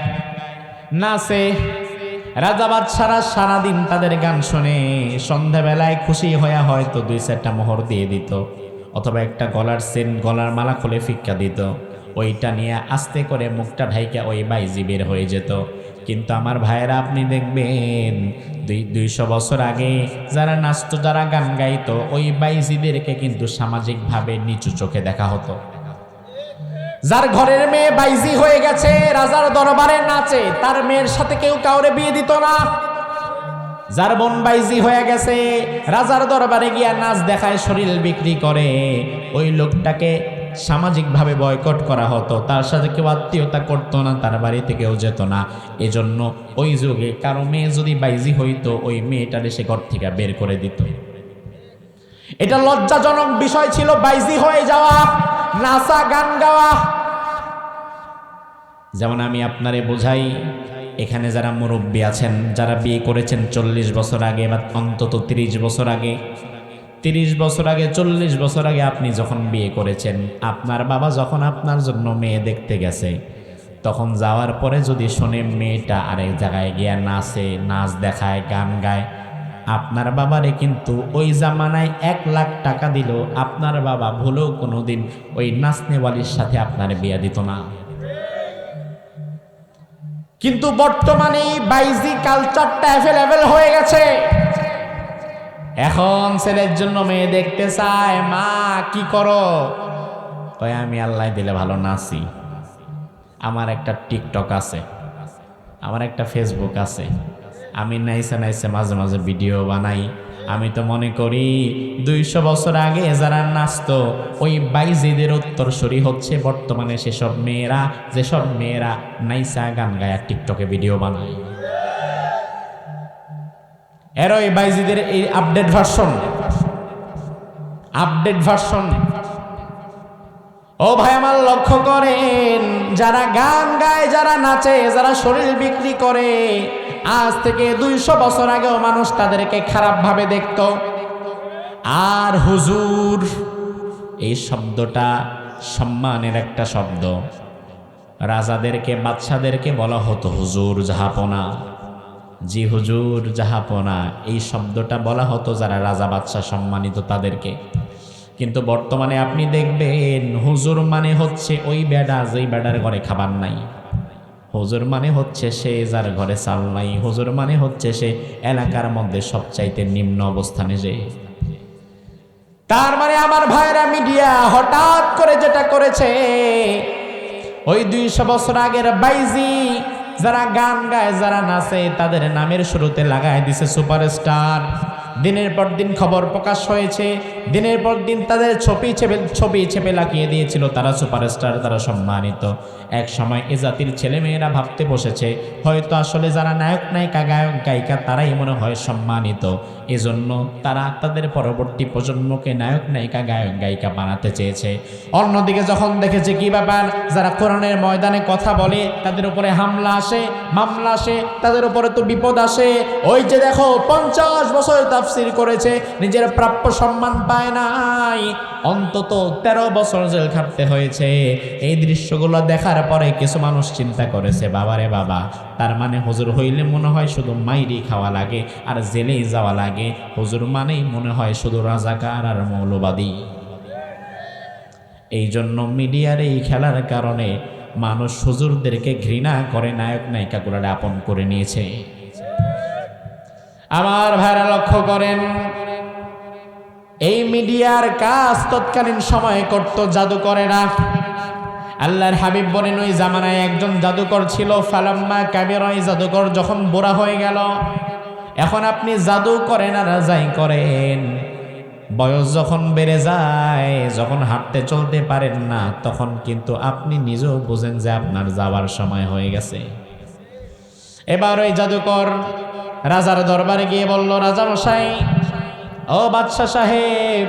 Speaker 1: নাচে। রাজা বাদশারা সারাদিন তাদের গান শুনে সন্ধ্যাবেলায় খুশি হয়ে হয়তো 2-4টা মোহর দিয়ে দিত, অথবা একটা গলার চেন, গলার মালা খুলে ফিক্কা দিত। ওইটা নিয়ে আস্তে করে মুখটা ঢাইকা ওই বাইজি বের হয়ে যেত। কিন্তু আমার ভাইয়েরা, আপনি দেখবেন 200 বছর আগে যারা নাচতো, যারা গান গাইতো, ওই বাইজিদেরকে কিন্তু সামাজিকভাবে নিচু চোখে দেখা হতো। যার ঘরের মেয়ে বাইজি হয়ে গেছে, রাজার দরবারে নাচে, তার মেয়ের সাথে কেউ কাউরে বিয়ে দিত না। যার বোন বাইজি হয়ে গেছে, রাজার দরবারে গিয়া নাচ দেখায়, শরীর বিক্রি করে, ওই লোকটাকে সামাজিকভাবে বয়কট করা হতো। তার সাথে কেউ আত্মীয়তা করতো না, তার বাড়িতে কেউ যেত না। এজন্য ওই যুগে কারো মেয়ে যদি বাইজি হইতো, ওই মেয়েটারে সে ঘর থেকে বের করে দিত। এটা লজ্জাজনক বিষয় ছিল, বাইজি হয়ে যাওয়া, নাচা, গান গাওয়া। যেমন আমি আপনারে বোঝাই, এখানে যারা মুরব্বী আছেন, যারা বিয়ে করেছেন 40 বছর আগে বা অন্তত 30 বছর আগে, 30 বছর আগে, 40 বছর আগে আপনি যখন বিয়ে করেছেন, আপনার বাবা যখন আপনার জন্য মেয়ে দেখতে গেছে, তখন যাওয়ার পরে যদি শোনে মেয়েটা আরেক জায়গায় গিয়া নাচে, নাচ দেখায়, গান গায়, আপনার বাবারে কিন্তু ওই জামানায় 1 লাখ টাকা দিল, আপনার বাবা ভুলেও কোনোদিন ওই নাচনেওয়ালির সাথে আপনার বিয়ে দিত না। কিন্তু বর্তমানে বাইজি কালচারটা অ্যাভেলেবেল হয়ে গেছে। এখন ছেলের জন্য মেয়ে দেখতে চায়, মা কি করো? কয় আমি আল্লাহ দিলে ভালো নাচি, আমার একটা টিকটক আছে, আমার একটা ফেসবুক আছে, আমি নাইসে নাইসে মাঝে মাঝে ভিডিও বানাই। আমি তো মনে করি 200 বছর আগে যারা নাচতো, ওই বাইজিদের উত্তরসূরি হচ্ছে বর্তমানে সেসব মেয়েরা, যেসব মেয়েরা নাইসা গান গায়া টিকটকে ভিডিও বানায়। এর ওই বাইজিদের এই আপডেট ভার্সন। ও ভাই আমার, লক্ষ্য করেন, যারা গান গায়, যারা নাচে, যারা শরীর বিক্রি করে, আজ থেকে 200 বছর আগেও মানুষ তাদেরকে খারাপভাবে দেখতো। আর হুজুর এই শব্দটা সম্মানের একটা শব্দ। রাজাদেরকে বাদশাদেরকে বলা হতো হুজুর জাহাপনা, জি হুজুর জাহাপনা, এই শব্দটা বলা হতো যারা রাজা বাদশা সম্মানিত তাদেরকে। কিন্তু বর্তমানে আপনি দেখবেন হুজুর মানে হচ্ছে ওই বেডা যেই বেডার ঘরে খাবার নাই, হুজুর মানে হচ্ছে সে যার ঘরে চাল নাই, হুজুর মানে হচ্ছে সে এলাকার মধ্যে সবচাইতে নিম্ন অবস্থানে যে। তার মানে আমার ভাইরা মিডিয়া হঠাৎ করে যেটা করেছে, ওই 200 বছর আগের বাইজি যারা গান গায় যারা নাচে তাদের নামের শুরুতে লাগায় দিছে সুপারস্টার। দিনের পর দিন খবর প্রকাশ হয়েছে, দিনের পর দিন তাদের ছবি ছেপে লাগিয়ে দিয়েছিল তারা সুপারস্টার, তারা সম্মানিত। এক সময় এ জাতির ছেলেমেয়েরা ভাবতে বসেছে হয়তো আসলে যারা নায়ক নায়িকা গায়ক গায়িকা তারাই মনে হয় সম্মানিত, এজন্য তারা তাদের পরবর্তী প্রজন্মকে নায়ক নায়িকা গায়ক গায়িকা বানাতে চেয়েছে। অন্যদিকে যখন দেখেছে কি ব্যাপার, যারা কোরআনের ময়দানে কথা বলে তাদের উপরে হামলা আসে, মামলা আসে, তাদের উপরে তো বিপদ আসে। ওই যে দেখো 50 বছর তাফসীর করেছে, নিজের প্রাপ্য সম্মান পায় নাই, অন্তত 13 বছর জেল খাটতে হয়েছে। এই দৃশ্যগুলো দেখার পরে কিছু মানুষ চিন্তা করেছে বাবারে বাবা, তার মানে হুজুর হইলে মনে হয় শুধু মাইরি খাওয়া লাগে আর জেলেই যাওয়া লাগে, হুজুর মানেই মনে হয় শুধু রাজাকার আর মৌলবাদী। এই জন্য মিডিয়ার এই খেলার কারণে মানুষ হুজুরদেরকে ঘৃণা করে, নায়ক নায়িকাগুলোর আপন করে নিয়েছে। আমার ভাইরা লক্ষ্য করেন, এই মিডিয়ার কাজ তৎকালীন সময়ে করত জাদুকরেরা। আল্লাহর হাবিব বলেন ওই জামানায় একজন জাদুকর ছিল, ফালাম্মা কাবিরা, ওই জাদুকর যখন বুড়া হয়ে গেল। এখন আপনি জাদু করেন আর যাই করেন, বয়স যখন বেড়ে যায়, যখন হাঁটতে চলতে পারেন না, তখন কিন্তু আপনি নিজেও বুঝেন যে আপনার যাওয়ার সময় হয়ে গেছে। এবার ওই জাদুকর রাজার দরবারে গিয়ে বলল, রাজা মশাই, ও বাদশা সাহেব,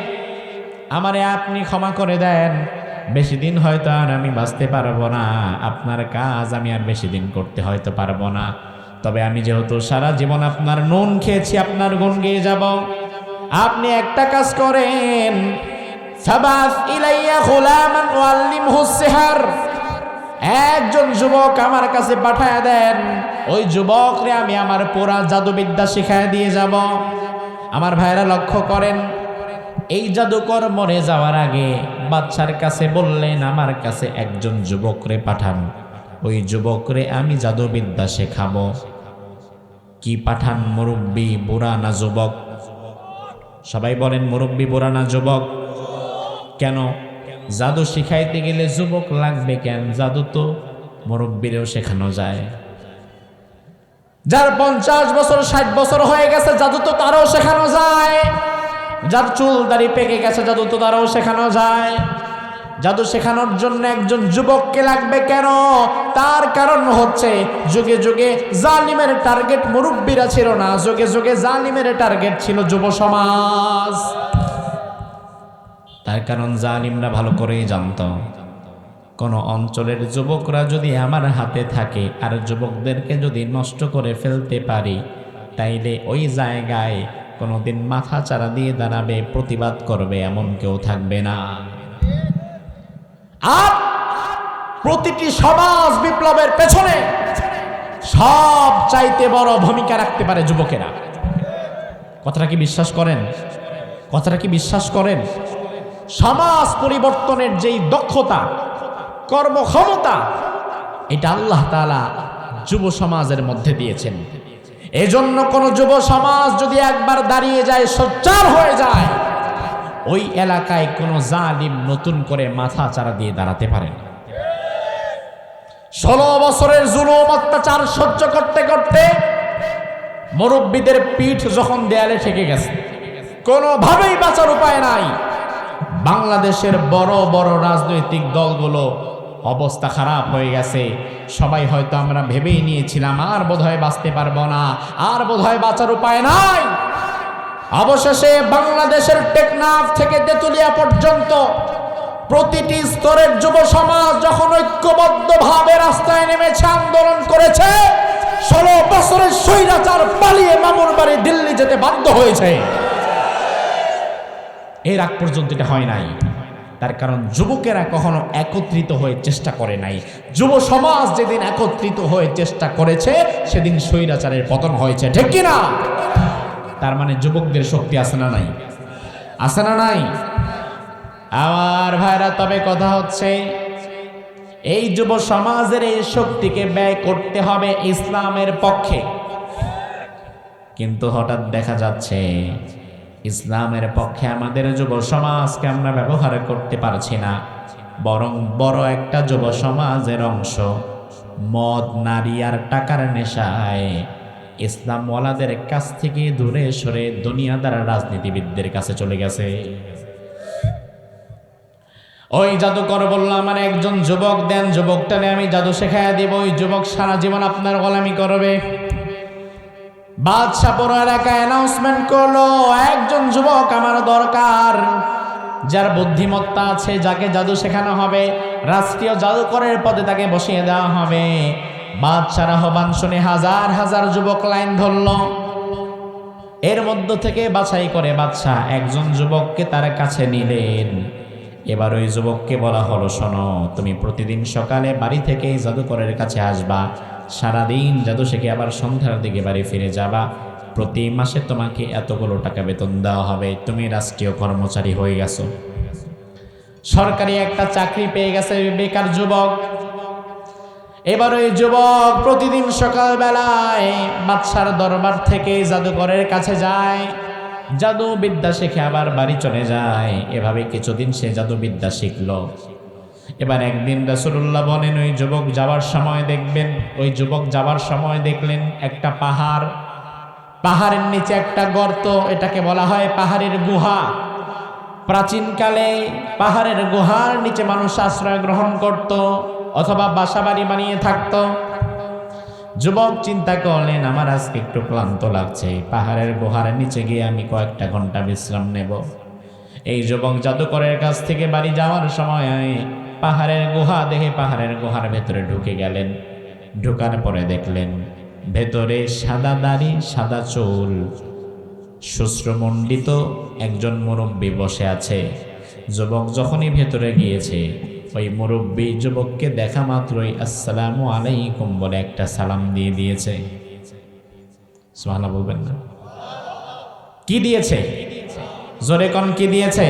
Speaker 1: আমারে আপনি ক্ষমা করে দেন, বেশি দিন হয়তো আর আমি বাঁচতে পারবো না, আপনার কাজ আমি আর বেশি দিন করতে হয়তো পারবো না, তবে আমি যেহেতু সারা জীবন আপনার নুন খেয়েছি আপনার গুণ গেয়ে যাব। আপনি একটা কাজ করেন, সাবাস ইলাইয়া গুলামান ওয়াল্লিমহু সিহর, একজন যুবক আমার কাছে পাঠায়া দেন, ওই যুবকরে আমি আমার পুরা জাদুবিদ্যা শিখায় দিয়ে যাব। আমার ভাইরা লক্ষ্য করেন, এই জাদুকর মরে যাওয়ার আগে বাদশার কাছে বললেন, আমার কাছে একজন যুবকরে পাঠান, ওই যুবকরে আমি জাদুবিদ্যা শেখাবো। কি পাঠান, মুরব্বী বুড়া না যুবক? সবাই বলেন মুরব্বী বুড়া না যুবক? কেন জাদু শিখাইতে গেলে যুবক লাগবে কেন? জাদু তো মুরব্বীরেও শেখানো যায়। যার 50 বছর 60 বছর হয়ে গেছে জাদু তো তারও শেখানো যায়। যার চুল দাড়ি পেকে গেছে জাদু তো তারও শেখানো যায়। জাদু শেখানোর জন্য একজন যুবককে লাগবে কেন? তার কারণ হচ্ছে যুগে যুগে জালিমের টার্গেট মুরব্বীরা ছিল না, যুগে যুগে জালিমের টার্গেট ছিল যুব সমাজ। তার কারণ জালিমরা ভালো করেই জানতো, কোন অঞ্চলের যুবকরা যদি আমার হাতে থাকে আর যুবকদেরকে যদি নষ্ট করে ফেলতে পারি, তাইলে ওই জায়গায় কোনোদিন মাথা চারা দিয়ে দাঁড়াবে, প্রতিবাদ করবে এমন কেউ থাকবে না। আর প্রতিটি সমাজ বিপ্লবের পেছনে সব চাইতে বড় ভূমিকা রাখতে পারে যুবকেরা। কথাটা কি বিশ্বাস করেন? কথাটা কি বিশ্বাস করেন? সমাজ পরিবর্তনের যেই দক্ষতা, কর্মক্ষমতা, এটা আল্লাহ তাআলা যুব সমাজের মধ্যে দিয়েছেন। এজন্য কোন যুব সমাজ যদি একবার দাঁড়িয়ে যায়, সোচ্চার হয়ে যায়, ওই এলাকায় কোনো জালিম নতুন করে মাথা চারা দিয়ে দাঁড়াতে পারে না। 16 বছরের জুলুম অত্যাচার সহ্য করতে করতে মুরব্বীদের পিঠ যখন দেয়ালে ঠেকে গেছে, কোনোভাবেই বাঁচার উপায় নাই। বাংলাদেশের বড় বড় রাজনৈতিক দলগুলো অবস্থা খারাপ হয়ে গেছে। সবাই হয়তো আমরা ভেবেই নিয়েছিলাম আর বোধহয় বাঁচতে পারবো না, আর বোধহয় বাঁচার উপায় নাই। অবশেষে বাংলাদেশের টেকনাফ থেকে তেতুলিয়া পর্যন্ত প্রতিটি স্তরের যুব সমাজ যখন ঐক্যবদ্ধভাবে রাস্তায় নেমেছে, আন্দোলন করেছে, 16 বছরের স্বৈরাচার পালিয়ে মামুর বাড়ি দিল্লি যেতে বাধ্য হয়েছে। এর আগ পর্যন্ত এটা হয় নাই। তার কারণ যুবকেরা কখনো একত্রিত হয়ে চেষ্টা করে নাই। যুব সমাজ যেদিন একত্রিত হয়ে চেষ্টা করেছে সেদিন স্বৈরাচারের পতন হয়েছে, ঠিক কিনা? তার মানে যুবকদের শক্তি আছে না নাই? আছে না নাই? আমার ভাইরা, তবে কথা হচ্ছে এই যুব সমাজের এই শক্তিকে ব্যয় করতে হবে ইসলামের পক্ষে। কিন্তু হঠাৎ দেখা যাচ্ছে ইসলামের পক্ষে আমাদের যুব সমাজকে আমরা ব্যবহার করতে পারছি না, বরং বড় একটা যুব সমাজের অংশ মদ, নারী আর টাকার নেশায় ইসলামওয়ালাদের কাছ থেকে দূরে সরে দুনিয়াদার রাজনীতিবিদদের কাছে চলে গেছে। ওই জাদুকর বললাম আমার একজন যুবক দেন, যুবকটারে আমি জাদু শেখাইয়া দিব, ওই যুবক সারা জীবন আপনার গোলামি করবে। বাদশা পুরো এলাকায় অ্যানাউন্সমেন্ট করলো, একজন যুবক আমার দরকার, যার বুদ্ধিমত্তা আছে, যাকে জাদু শেখানো হবে, রাষ্ট্রীয় জাদুকরের পদে তাকে বসিয়ে দেওয়া হবে। বাদশার আহ্বান শুনে হাজার হাজার যুবক লাইন ধরল। এর মধ্য থেকে বাছাই করে বাদশা একজন যুবককে তার কাছে নিলেন। এবার ওই যুবককে বলা হলো, শোনো, তুমি প্রতিদিন সকালে বাড়ি থেকে জাদুকরের কাছে আসবা, সারাদিন জাদু শিখে আবার সন্ধ্যার দিকে বাড়ি ফিরে যাবা, প্রতি মাসে তোমাকে এতগুলো টাকা বেতন দেওয়া হবে, তুমি রাষ্ট্রীয় কর্মচারী হয়ে গেছো, সরকারি একটা চাকরি পেয়ে গেছে বেকার যুবক। এবার ওই যুবক প্রতিদিন সকালবেলায় বাদশার দরবার থেকে জাদুকরের কাছে যায়, জাদু বিদ্যা শিখে আবার বাড়ি চলে যায়। এভাবে কিছুদিন সে জাদু বিদ্যা শিখলো। এবার একদিন রাসূলুল্লাহ বলেন, ওই যুবক যাওয়ার সময় দেখবেন, ওই যুবক যাওয়ার সময় দেখলেন একটা পাহাড়, পাহাড়ের নিচে একটা গর্ত, এটাকে বলা হয় পাহাড়ের গুহা। প্রাচীনকালে পাহাড়ের গুহার নিচে মানুষ আশ্রয় গ্রহণ করত অথবা বাসাবাড়ি বানিয়ে থাকত। যুবক চিন্তা করলেন, আমার আজকে একটু ক্লান্ত লাগছে, পাহাড়ের গুহার নিচে গিয়ে আমি কয়েকটা ঘন্টা বিশ্রাম নেব। এই যুবক জাদুকরের কাছ থেকে বাড়ি যাওয়ার সময় পাহাড়ের গুহা দেখে পাহাড়ের গুহার ভেতরে ঢুকে গেলেন। ঢুকার পরে দেখলেন ভেতরে সাদা দাড়ি, সাদা চুল, শুশ্রমণ্ডিত একজন মুরব্বী বসে আছে। যুবক যখনই ভেতরে গিয়েছে, ওই মুরব্বী যুবককে দেখা মাত্রই আসসালামু আলাইকুম বলে একটা সালাম দিয়ে দিয়েছে। সুবহানাল্লাহ বলবেন না? কি দিয়েছে? জোরে কোন কি দিয়েছে?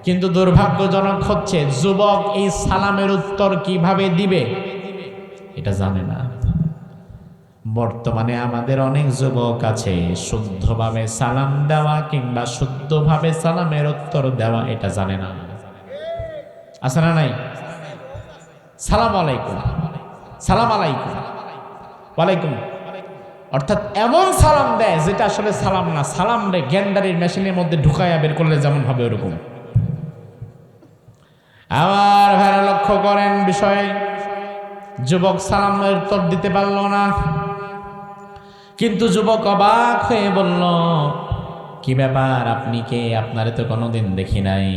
Speaker 1: কিন্তু দুর্ভাগ্যজনক হচ্ছে যুবক এই সালামের উত্তর কিভাবে দিবে এটা জানে না। বর্তমানে আমাদের অনেক যুবক আছে শুদ্ধভাবে সালাম দেওয়া কিংবা শুদ্ধভাবে সালামের উত্তর দেওয়া এটা জানে না। আছে না নাই? সালাম আলাইকুম, সালাম আলাইকুম, ওয়ালাইকুম, অর্থাৎ এমন সালাম দেয় যেটা আসলে সালাম না, সালাম রে গ্যান্ডারির মেশিনের মধ্যে ঢুকাইয়া বের করলে যেমন হবে ওরকম। আবার ভাইরা লক্ষ্য করেন বিষয়ে, যুবক সালামের উত্তর দিতে পারল না, কিন্তু যুবক অবাক হয়ে বলল, কি ব্যাপার, আপনি কে? আপনারে তো কোনোদিন দেখি নাই।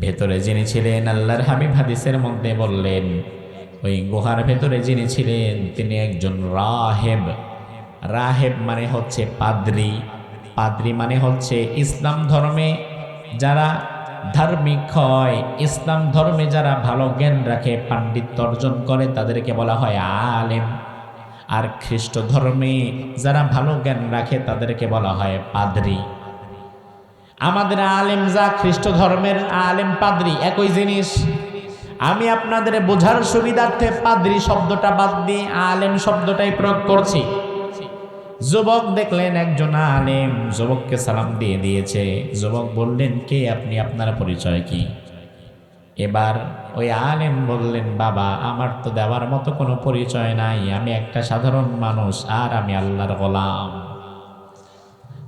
Speaker 1: ভেতরে যিনি ছিলেন আল্লাহর হাবিব হাদিসের মধ্যে বললেন, ওই গুহার ভেতরে যিনি ছিলেন তিনি একজন রাহেব। রাহেব মানে হচ্ছে পাদ্রী। পাদ্রী মানে হচ্ছে ইসলাম ধর্মে যারা ধার্মিক হয়, ইসলাম ধর্মে যারা ভালো জ্ঞান রাখে, পাণ্ডিত্য অর্জন করে, তাদেরকে বলা হয় আলেম। আর খ্রিস্ট ধর্মে যারা ভালো জ্ঞান রাখে তাদেরকে বলা হয় পাদ্রী। আমাদের আলেম যা, খ্রিস্ট ধর্মের আলেম পাদ্রী একই জিনিস। আমি আপনাদের বোঝার সুবিধার্থে পাদ্রী শব্দটা বাদ দিয়ে আলেম শব্দটাই প্রয়োগ করছি। যুবক দেখলেন একজন আলেম, যুবককে সালাম দিয়ে দিয়েছে। যুবক বললেন, কে আপনি, আপনার পরিচয় কি? এবার ওই আলেম বললেন, বাবা আমার তো দেওয়ার মতো কোনো পরিচয় নাই, আমি একটা সাধারণ মানুষ আর আমি আল্লাহর গোলাম।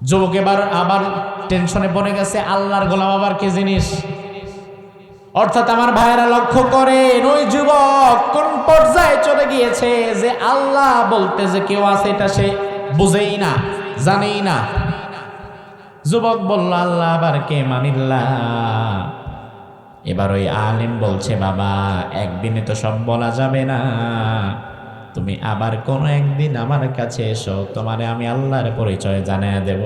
Speaker 1: যুবক এবার আবার টেনশনে পড়ে গেছে, আল্লাহর গোলাম আবার কি জিনিস? অর্থাৎ আমার ভাইয়েরা লক্ষ্য করেন, ওই যুবক কোন পর্যায়ে চলে গিয়েছে যে আল্লাহ বলতে যে কেউ আছে এটা সে বুঝেই না, জানেই না। যুবক বলল, আল্লাহ আবার কে? মানিল্লাহ। এবার ওই আলেম বলছে, বাবা একদিনে তো সব বলা যাবে না, তুমি আবার কোনো একদিন আমার কাছে এসো, তোমারে আমি আল্লাহর পরিচয় জানিয়ে দেব।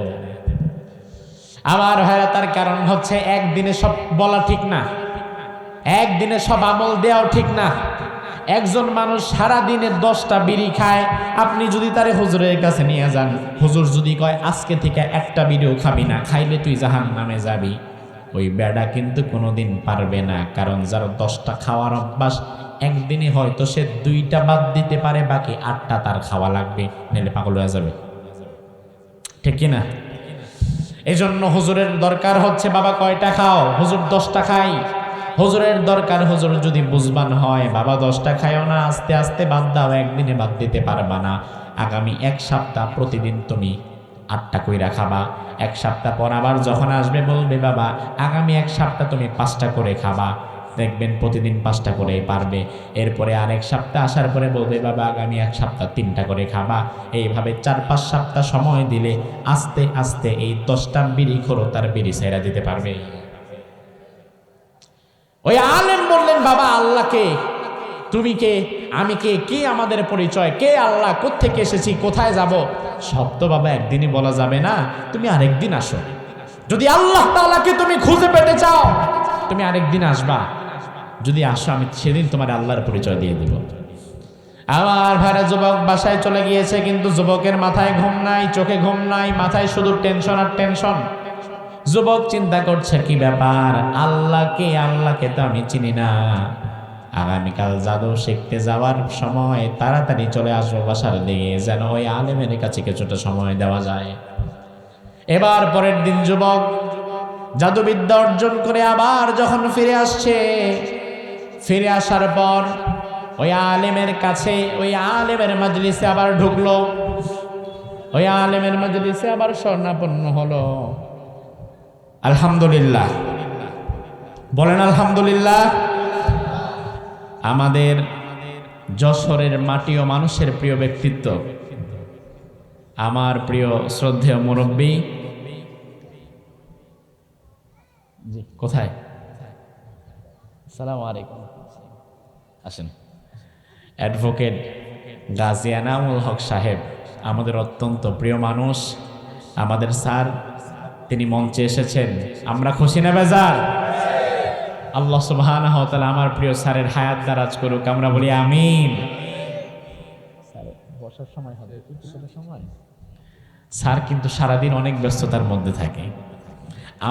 Speaker 1: আমার ভাইরা, তার কারণ হচ্ছে একদিনে সব বলা ঠিক না, একদিনে সব আমল দেওয়াও ঠিক না। একজন মানুষ সারা দিনে 10টা বিড়ি খায়, আপনি যদি তারে হুজুরের কাছে নিয়ে যান, হুজুর যদি কয় আজকে থেকে একটা বিড়িও খাবি না, খাইলে তুই জাহান্নামে যাবি, ওই বেড়া কিন্তু কোনোদিন পারবে না। কারণ যার 10টা খাওয়ার অভ্যাস, একদিনে হয়তো সে 2টা বাদ দিতে পারে, বাকি 8টা তার খাওয়া লাগবে, নাহলে পাগল হয়ে যাবে, ঠিক কিনা? এই জন্য হুজুরের দরকার হচ্ছে, বাবা কয়টা খাও? হুজুর 10টা খাই। হুজুরের দরকার, হুজুর যদি বুঝবান হয়, বাবা 10টা খাইও না, আস্তে আস্তে বাদ দাও, একদিনে বাদ দিতে পারবা না, আগামী 1 সপ্তাহ প্রতিদিন তুমি 8টা কইরা খাবা। 1 সপ্তাহ পর আবার যখন আসবে বলবে বাবা আগামী 1 সপ্তাহ তুমি 5টা করে খাবা, দেখবেন প্রতিদিন 5টা করে পারবে। এরপরে আরেক সপ্তাহ আসার পরে বলবে বাবা আগামী 1 সপ্তাহ 3টা করে খাবা। এইভাবে 4-5 সপ্তাহ সময় দিলে আস্তে আস্তে এই 10টা বিড়ি খোরো তার বিড়ি ছেড়ে দিতে পারবে। ওই আলেম বললেন, বাবা আল্লাহ কে? তুমি কে? আমি কে? কে আমাদের পরিচয়? কে আল্লাহ? কোত্থেকে এসেছি? কোথায় যাব? সব তো বাবা একদিনই বলা যাবে না, তুমি আরেকদিন আসো। যদি আল্লাহ তাআলাকে তুমি খুঁজে পেতে চাও, তুমি আরেকদিন আসবা। যদি আসো, আমি সেদিন তোমার আল্লাহর পরিচয় দিয়ে দিব। আমার ভাইরা, যুবক বাসায় চলে গিয়েছে, কিন্তু যুবকের মাথায় ঘুম নাই, চোখে ঘুম নাই, মাথায় শুধু টেনশন আর টেনশন। যুবক চিন্তা করছে, কি ব্যাপার, আল্লাহকে তো আমি চিনি না। আগামীকাল জাদু শিখতে যাওয়ার সময় তাড়াতাড়ি চলে আসবো বাসার দিকে, যেন ওই আলেমের কাছে কিছুটা সময় দেওয়া যায়। এবার পরের দিন যুবক জাদুবিদ্যা অর্জন করে আবার যখন ফিরে আসছে, ফিরে আসার পর ওই আলেমের কাছে, ওই আলেমের মাজলিসে আবার ঢুকলো, ওই আলেমের মাজলিসে আবার স্বর্ণাপন্ন হলো। আলহামদুলিল্লাহ বলেন, আলহামদুলিল্লাহ। আমাদের যশোরের মাটি ও মানুষের প্রিয় ব্যক্তিত্ব, আমার প্রিয় শ্রদ্ধেয় মুরব্বী, জি কোথায়? আসসালামু আলাইকুম, আসেন। অ্যাডভোকেট গাজী এনামুল হক সাহেব, আমাদের অত্যন্ত প্রিয় মানুষ, আমাদের স্যার, তিনি মঞ্চে এসেছেন। আমরা খুশি না বেজার? আল্লাহ সুবহানাহু ওয়া তাআলা আমার প্রিয় স্যারের হায়াত দারাজ করুক, আমরা বলি আমিন। বসার সময় হবে কিছুটা সময়। স্যার কিন্তু সারাদিন অনেক ব্যস্ততার মধ্যে থাকে।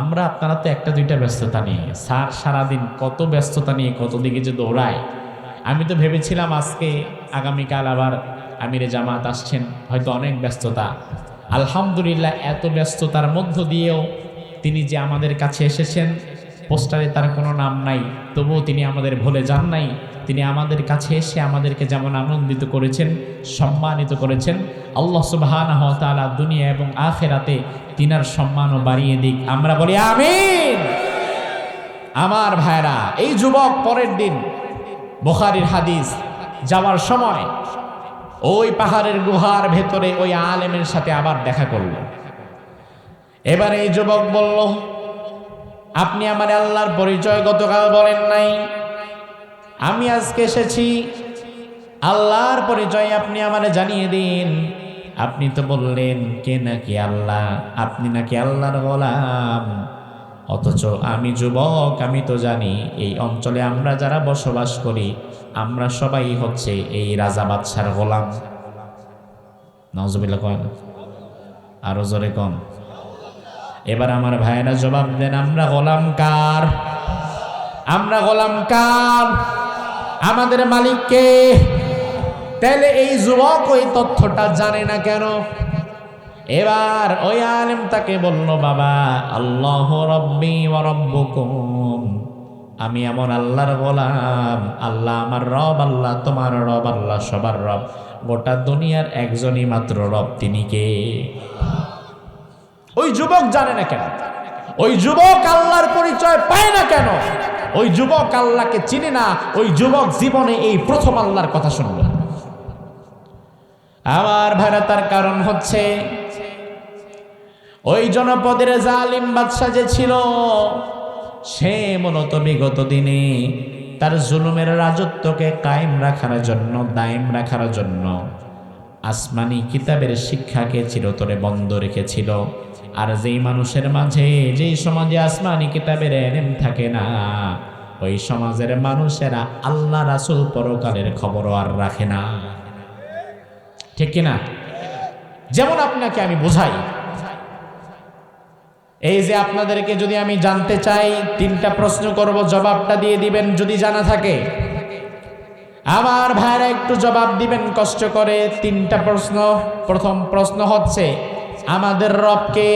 Speaker 1: আমরা আপনারা তো 1-2টা ব্যস্ততা নিয়ে, স্যার সারাদিন কত ব্যস্ততা নিয়ে কত দিকে যে দৌড়ায়। আমি তো ভেবেছিলাম আজকে আগামীকাল আবার আমিরে জামাত আসছেন, হয়তো অনেক ব্যস্ততা। আলহামদুলিল্লাহ, এত ব্যস্ততার মধ্য দিয়েও তিনি যে আমাদের কাছে এসেছেন, পোস্টারে তার কোনো নাম নাই, তবুও তিনি আমাদের ভুলে যান নাই। তিনি আমাদের কাছে এসে আমাদেরকে যেমন আনন্দিত করেছেন, সম্মানিত করেছেন, আল্লাহ সুবহানাহু ওয়া তাআলা দুনিয়া এবং আখিরাতে তিনার সম্মানও বাড়িয়ে দিক, আমরা বলি আমিন। আমার ভাইরা, এই যুবক পরের দিন বুখারীর হাদিস, যাওয়ার সময় ওই পাহাড়ের গুহার ভেতরে ওই আলেমের সাথে আবার দেখা করল। এবার এই যুবক বলল, আপনি আমার আল্লাহর পরিচয় গতকাল বলেন নাই, আমি আজকে এসেছি, আল্লাহর পরিচয় আপনি আমারে জানিয়ে দিন। আপনি তো বললেন কে নাকি আল্লাহ, আপনি নাকি আল্লাহর গোলাম, অথচ আমি যুবক, আমি তো জানি এই অঞ্চলে আমরা যারা বসবাস করি, আমরা সবাই হচ্ছে এই রাজা বাদশার গোলাম। নাউজুবিল্লাহ কন, আরো জোরে কন। এবার আমার ভাইয়েরা জবাব দেন, আমরা গোলাম কার? আমরা গোলাম কার? আমাদের মালিককে। তাহলে এই যুবক ওই তথ্যটা জানে না কেন? এবার ওই আলেম তাকে বলল, বাবা আল্লাহ রব্বি ওয়া রব্বুকুম, আমি এমন আল্লাহর গোলাম, আল্লাহ আমার রব, আল্লাহ তোমার রব, আল্লাহ সবার রব, গোটা দুনিয়ার একজনই মাত্র রব, তিনি কে? ওই যুবক জানে না কেন? ওই যুবক আল্লাহর পরিচয় পায় না কেন? ওই যুবক আল্লাহকে চিনে না। ওই যুবক জীবনে এই প্রথম আল্লাহর কথা শুনল। আমার ভাইরা, তার কারণ হচ্ছে ওই জনপদের জালিম বাদশা যে ছিল, সে মূলত বিগত দিনে তার জুলুমের রাজত্বকে কায়েম রাখার জন্য, দায়েম রাখার জন্য আসমানি কিতাবের শিক্ষাকে চিরতরে বন্ধ রেখেছিল। আর যেই মানুষের মাঝে, যেই সমাজে আসমানি কিতাবের এলেম থাকে না, ওই সমাজের মানুষেরা আল্লাহ রাসূল পরকালের খবরও আর রাখে না। ঠিক কিনা? যেমন আপনাকে আমি বুঝাই, এই যে আপনাদেরকে যদি আমি জানতে চাই, 3টা প্রশ্ন করব, জবাবটা দিয়ে দিবেন যদি জানা থাকে। আমার ভাইরা একটু জবাব দিবেন কষ্ট করে। 3টা প্রশ্ন। প্রথম প্রশ্ন হচ্ছে, আমাদের রব কে?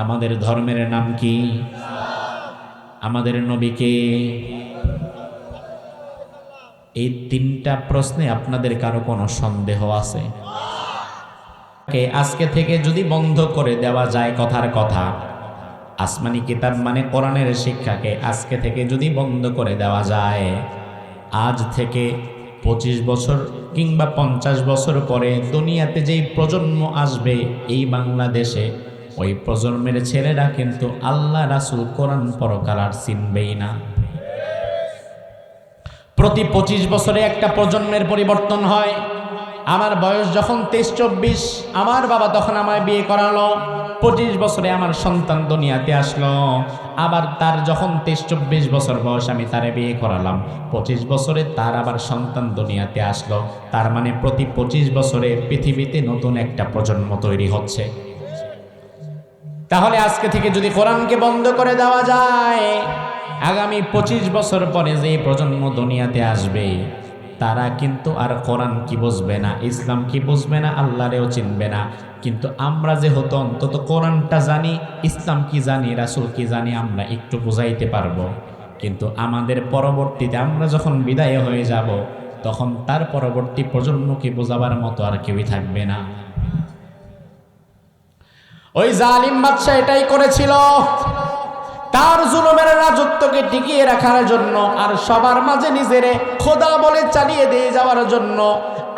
Speaker 1: আমাদের ধর্মের নাম কি? আমাদের নবী কে? এই 3টা প্রশ্নে আপনাদের কারো কোনো সন্দেহ আছে? আজকে থেকে যদি বন্ধ করে দেওয়া যায়, কথার কথা, আসমানি কিতাব মানে কোরআনের শিক্ষাকে আজকে থেকে যদি বন্ধ করে দেওয়া যায়, আজ থেকে 25 বছর কিংবা 50 বছর পরে দুনিয়াতে যেই প্রজন্ম আসবে এই বাংলাদেশে, ওই প্রজন্মের ছেলেরা কিন্তু আল্লাহ রাসূল কোরআন পরকাল আর চিনবেই না। প্রতি 25 বছরে একটা প্রজন্মের পরিবর্তন হয়। আমার বয়স যখন 23-24, আমার বাবা তখন আমায় বিয়ে করালো। 25 বছরে আমার সন্তান দুনিয়াতে আসলো। আবার তার যখন 23-24 বছর বয়স, আমি তারে বিয়ে করালাম। 25 বছরে তার আবার সন্তান দুনিয়াতে আসলো। তার মানে প্রতি 25 বছরে পৃথিবীতে নতুন একটা প্রজন্ম তৈরি হচ্ছে। তাহলে আজকে থেকে যদি কোরআনকে বন্ধ করে দেওয়া যায়, আগামী 25 বছর পরে যে প্রজন্ম দুনিয়াতে আসবে, তারা কিন্তু আর কোরআন কি বুঝবে না, ইসলাম কি বুঝবে না, আল্লাহরেও চিনবে না। কিন্তু আমরা যেহেতু অন্তত কোরআনটা জানি, ইসলাম কি জানি, রাসূল কি জানি, আমরা একটু বুঝাইতে পারবো। কিন্তু আমাদের পরবর্তীতে আমরা যখন বিদায় হয়ে যাব, তখন তার পরবর্তী প্রজন্মকে বোঝাবার মতো আর কেউই থাকবে না। ওই জালিম বাদশা এটাই করেছিল, তার জুলুমের রাজত্বকে টিকিয়ে রাখার জন্য আর সবার মাঝে নিজেরে খোদা বলে চালিয়ে দিয়ে যাওয়ার জন্য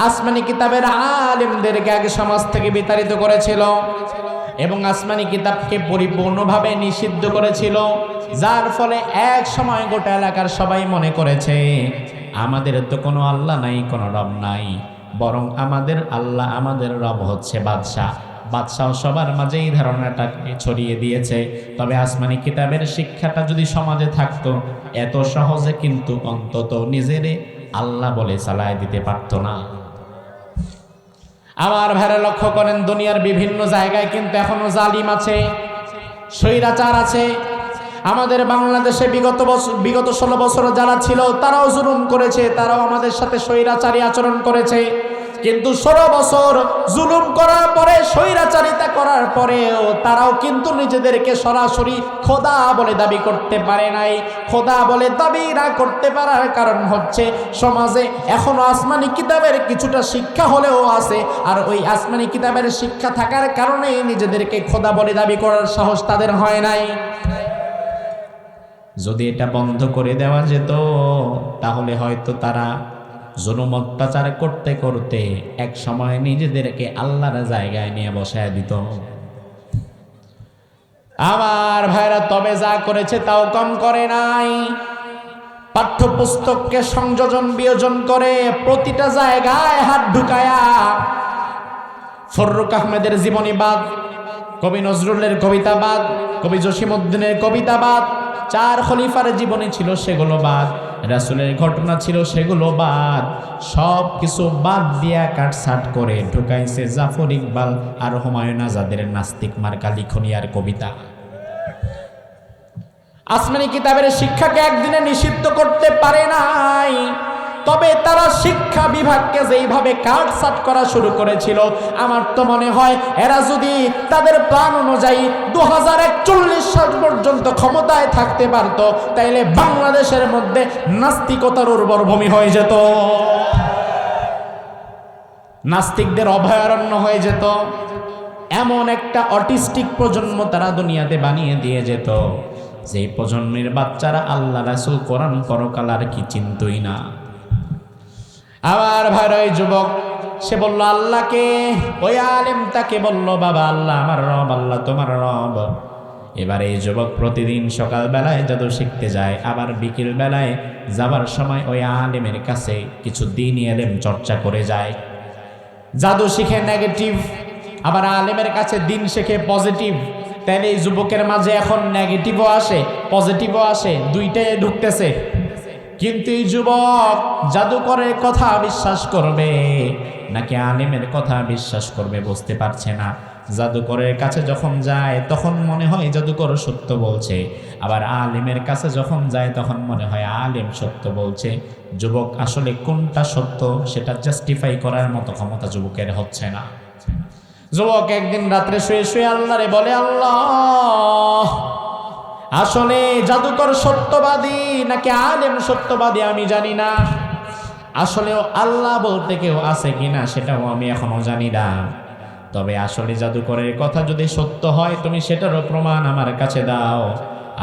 Speaker 1: আসমানি কিতাবের আলেমদেরকে আগে সমাজ থেকে বিতাড়িত করেছিল এবং আসমানি কিতাবকে পরিপূর্ণভাবে নিষিদ্ধ করেছিল। যার ফলে এক সময় গোটা এলাকার সবাই মনে করেছে, আমাদের তো কোনো আল্লাহ নাই, কোনো রব নাই, বরং আমাদের আল্লাহ, আমাদের রব হচ্ছে বাদশাহ। বাদশাহ সবার মাঝে এই ধারণাটা ছড়িয়ে দিয়েছে। তবে আসমানি কিতাবের শিক্ষাটা যদি সমাজে থাকতো, এত সহজে কিন্তু অন্তত নিজেরে আল্লাহ বলে চালায় দিতে পারতো না। আমার ভাইরা লক্ষ্য করেন, দুনিয়ার বিভিন্ন জায়গায় কিন্তু এখনো জালিম আছে, স্বৈরাচার আছে। আমাদের বাংলাদেশে বিগত 16 বছর যারা ছিল, তারাও জুলুম করেছে, তারাও আমাদের সাথে স্বৈরাচারী আচরণ করেছে। কিন্তু 16 বছর জুলুম করার পরে, স্বৈরাচারিতা করার পরেও তারাও কিন্তু নিজেদেরকে সরাসরি খোদা বলে দাবি করতে পারে নাই। খোদা বলে দাবি না করতে পারার কারণ হচ্ছে, সমাজে এখনো আসমানি কিতাবের কিছুটা শিক্ষা হলেও আছে, আর ওই আসমানি কিতাবের শিক্ষা থাকার কারণে নিজেদেরকে খোদা বলে দাবি করার সাহস তাদের হয় নাই। যদি এটা বন্ধ করে দেওয়া যেত, তাহলে হয়তো তারা জুলুম অত্যাচার করতে করতে এক সময় নিজেদেরকে আল্লাহর জায়গায় নিয়ে বসায় দিত। আমার ভাইরা, তবে যা করেছে তাও কম করে নাই। পাঠ্যপুস্তককে সংযোজন বিয়োজন করে প্রতিটা জায়গায় হাত ঢুকায়া ফররুক আহমেদের জীবনীবাদ, কবি নজরুলের কবিতাবাদ, কবি জসিমউদ্দিনের কবিতাবাদ, 4 খলিফার জীবনী ছিল সেগুলো বাদ, রাসূলের ঘটনা ছিল সেগুলো বাদ, সব কিছু বাদ দিয়া কাটছাট করে ঢুকাইছে জাফর ইকবাল আর হুমায়ুন আজাদের নাস্তিক মার্কা লিখনী আর কবিতা। আসমানি কিতাবের শিক্ষাকে একদিনে নিষিদ্ধ করতে পারে নাই, তবে তারা শিক্ষা বিভাগকে যেইভাবে কাটছাট করা শুরু করেছিল, আমার তো মনে হয় এরা যদি তাদের প্ল্যান অনুযায়ী 2041 সাল পর্যন্ত ক্ষমতায় থাকতে পারত, তাইলে বাংলাদেশের মধ্যে নাস্তিকতার উর্বর ভূমি হয়ে যেত, নাস্তিকদের অভয়ারণ্য হয়ে যেত। এমন একটা অটিস্টিক প্রজন্ম তারা দুনিয়াতে বানিয়ে দিয়ে যেত, যে প্রজন্মের বাচ্চারা আল্লাহ রাসূল কোরআন পরকাল আর কি চিনতই না। আমার ভাই, ওই যুবক সে বলল আল্লাহকে, ওই আলেম তাকে বলল, বাবা আল্লাহ আমার রব, আল্লাহ তোমার রব। এবার এই যুবক প্রতিদিন সকালবেলায় জাদু শিখতে যায়, আবার বিকেল বেলায় যাবার সময় ওই আলেমের কাছে কিছু দ্বীনি ইলম চর্চা করে যায়। জাদু শিখে নেগেটিভ আবার আলেমের কাছে দিন শেখে পজিটিভ, তাহলে এই যুবকের মাঝে এখন নেগেটিভও আসে পজিটিভও আসে, দুইটাই ঢুকতেছে। কিন্তু এই যুবক জাদুকরের কথা বিশ্বাস করবে নাকি আলেমের কথা বিশ্বাস করবে বুঝতে পারছে না। জাদুকরের কাছে যখন যায় তখন মনে হয় জাদুকর সত্য বলছে, আবার আলেমের কাছে যখন যায় তখন মনে হয় আলেম সত্য বলছে। যুবক আসলে কোনটা সত্য সেটা জাস্টিফাই করার মতো ক্ষমতা যুবকের হচ্ছে না। যুবক একদিন রাত্রে শুয়ে শুয়ে আল্লাহরে বলে, আল্লাহ, আসলে জাদুকর সত্যবাদী নাকি আলেম সত্যবাদী আমি জানি না, আসলেও আল্লাহ বলতে কেউ আছে কিনা সেটাও আমি এখনো জানি না। তবে আসলে জাদুকরের কথা যদি সত্য হয় তুমি সেটারও প্রমাণ আমার কাছে দাও,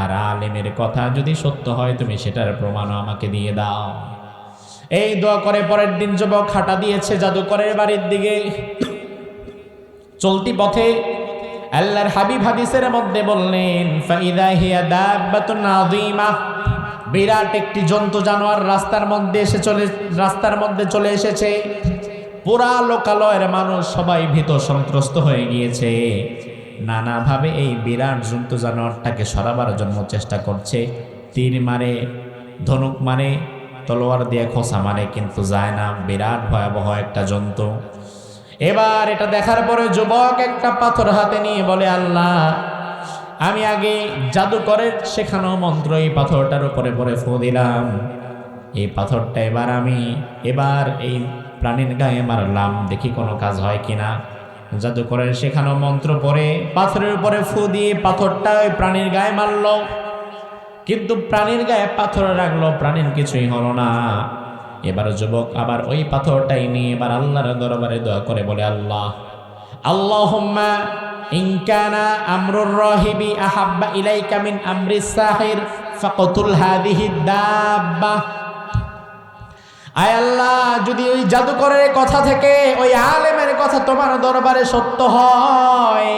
Speaker 1: আর আলেমের কথা যদি সত্য হয় তুমি সেটার প্রমাণও আমাকে দিয়ে দাও। এই দোয়া করে পরের দিন যুবক হাঁটা দিয়েছে জাদুকরের বাড়ির দিকে। চলতি পথে আল্লাহর হাবিব হাদিসের মধ্যে বললেন, ফাইদা হিয়া দাব্বাতুন আযীমা, বিরাট একটি জন্তু জানোয়ার রাস্তার মধ্যে চলে এসেছে। পুরা লোকালয়ের মানুষ সবাই ভীত সন্ত্রস্ত হয়ে গিয়েছে। নানাভাবে এই বিরাট জন্তু জানোয়ারটাকে সরাবার জন্য চেষ্টা করছে। তীর মারে, ধনুক মারে, তলোয়ার দিয়ে খোঁচা মারে, কিন্তু যায় না। বিরাট ভয়াবহ একটা জন্তু। এবার এটা দেখার পরে যুবক একটা পাথর হাতে নিয়ে বলে, আল্লাহ, আমি আগে জাদুকরের শেখানো মন্ত্র এই পাথরটার উপরে পরে ফু দিলাম, এই পাথরটা এবার এই প্রাণীর গায়ে মারলাম, দেখি কোনো কাজ হয় কিনা। জাদুকরের শেখানো মন্ত্র পরে পাথরের উপরে ফু দিয়ে পাথরটা ওই প্রাণীর গায়ে মারল, কিন্তু প্রাণীর গায়ে পাথর রাখলো, প্রাণীর কিছুই হলো না। এবার যুবক আবার ওই পাথরটাই নিয়ে এবার আল্লাহর দরবারে দোয়া করে বলে, আল্লাহ, আল্লাহুম্মা ইন কানা আমরুর রাহিবি আহাব্বা ইলাইকা মিন আমরিস সাহির ফাকতুল হাযিহি দাব্বা। আয় আল্লাহ, যদি ওই জাদুকরের কথা থেকে ওই আলেমের কথা তোমার দরবারে সত্য হয়,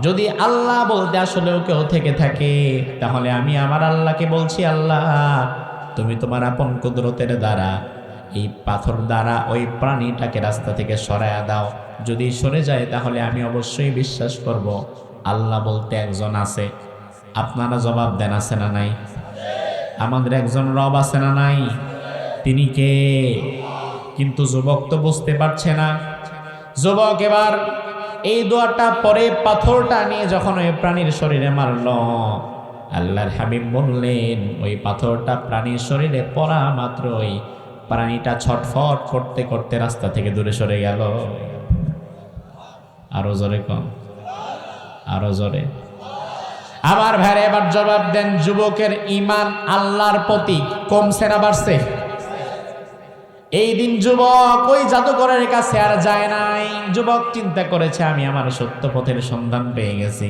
Speaker 1: যদি আল্লাহ বলতে আসলেও কেউ থেকে থাকে, তাহলে আমি আমার আল্লাহকে বলছি, আল্লাহ, তুমি তোমার আপন কুদরতের দ্বারা এই পাথর দ্বারা ওই প্রাণীটাকে রাস্তা থেকে সরায়া দাও। যদি সরে যায় তাহলে আমি অবশ্যই বিশ্বাস করব আল্লাহ বলতে একজন আছে। আপনারা জবাব দেন, আছে না নাই? আমাদের একজন রব আছে না নাই? তিনি কে? কিন্তু যুবক তো বুঝতে পারছে না। যুবক এবার এই দোয়াটা পরে পাথরটা নিয়ে যখন ওই প্রাণীর শরীরে মারল, আল্লাহর হাবিব বললেন, ওই পাথরটা প্রাণীর শরীরে পড়া মাত্রই প্রাণীটা ছটফট করতে করতে রাস্তা থেকে দূরে সরে গেল। আরো জোরে কম, আরো জোরে। আমার ভাইরা এবার জবাব দেন, যুবকের ঈমান আল্লাহর প্রতি কমছে না বাড়ছে? এই দিন যুবক ওই জাদুকরের কাছে আর যায় নাই। যুবক চিন্তা করেছে, আমি আমার সত্য পথের সন্ধান পেয়ে গেছি,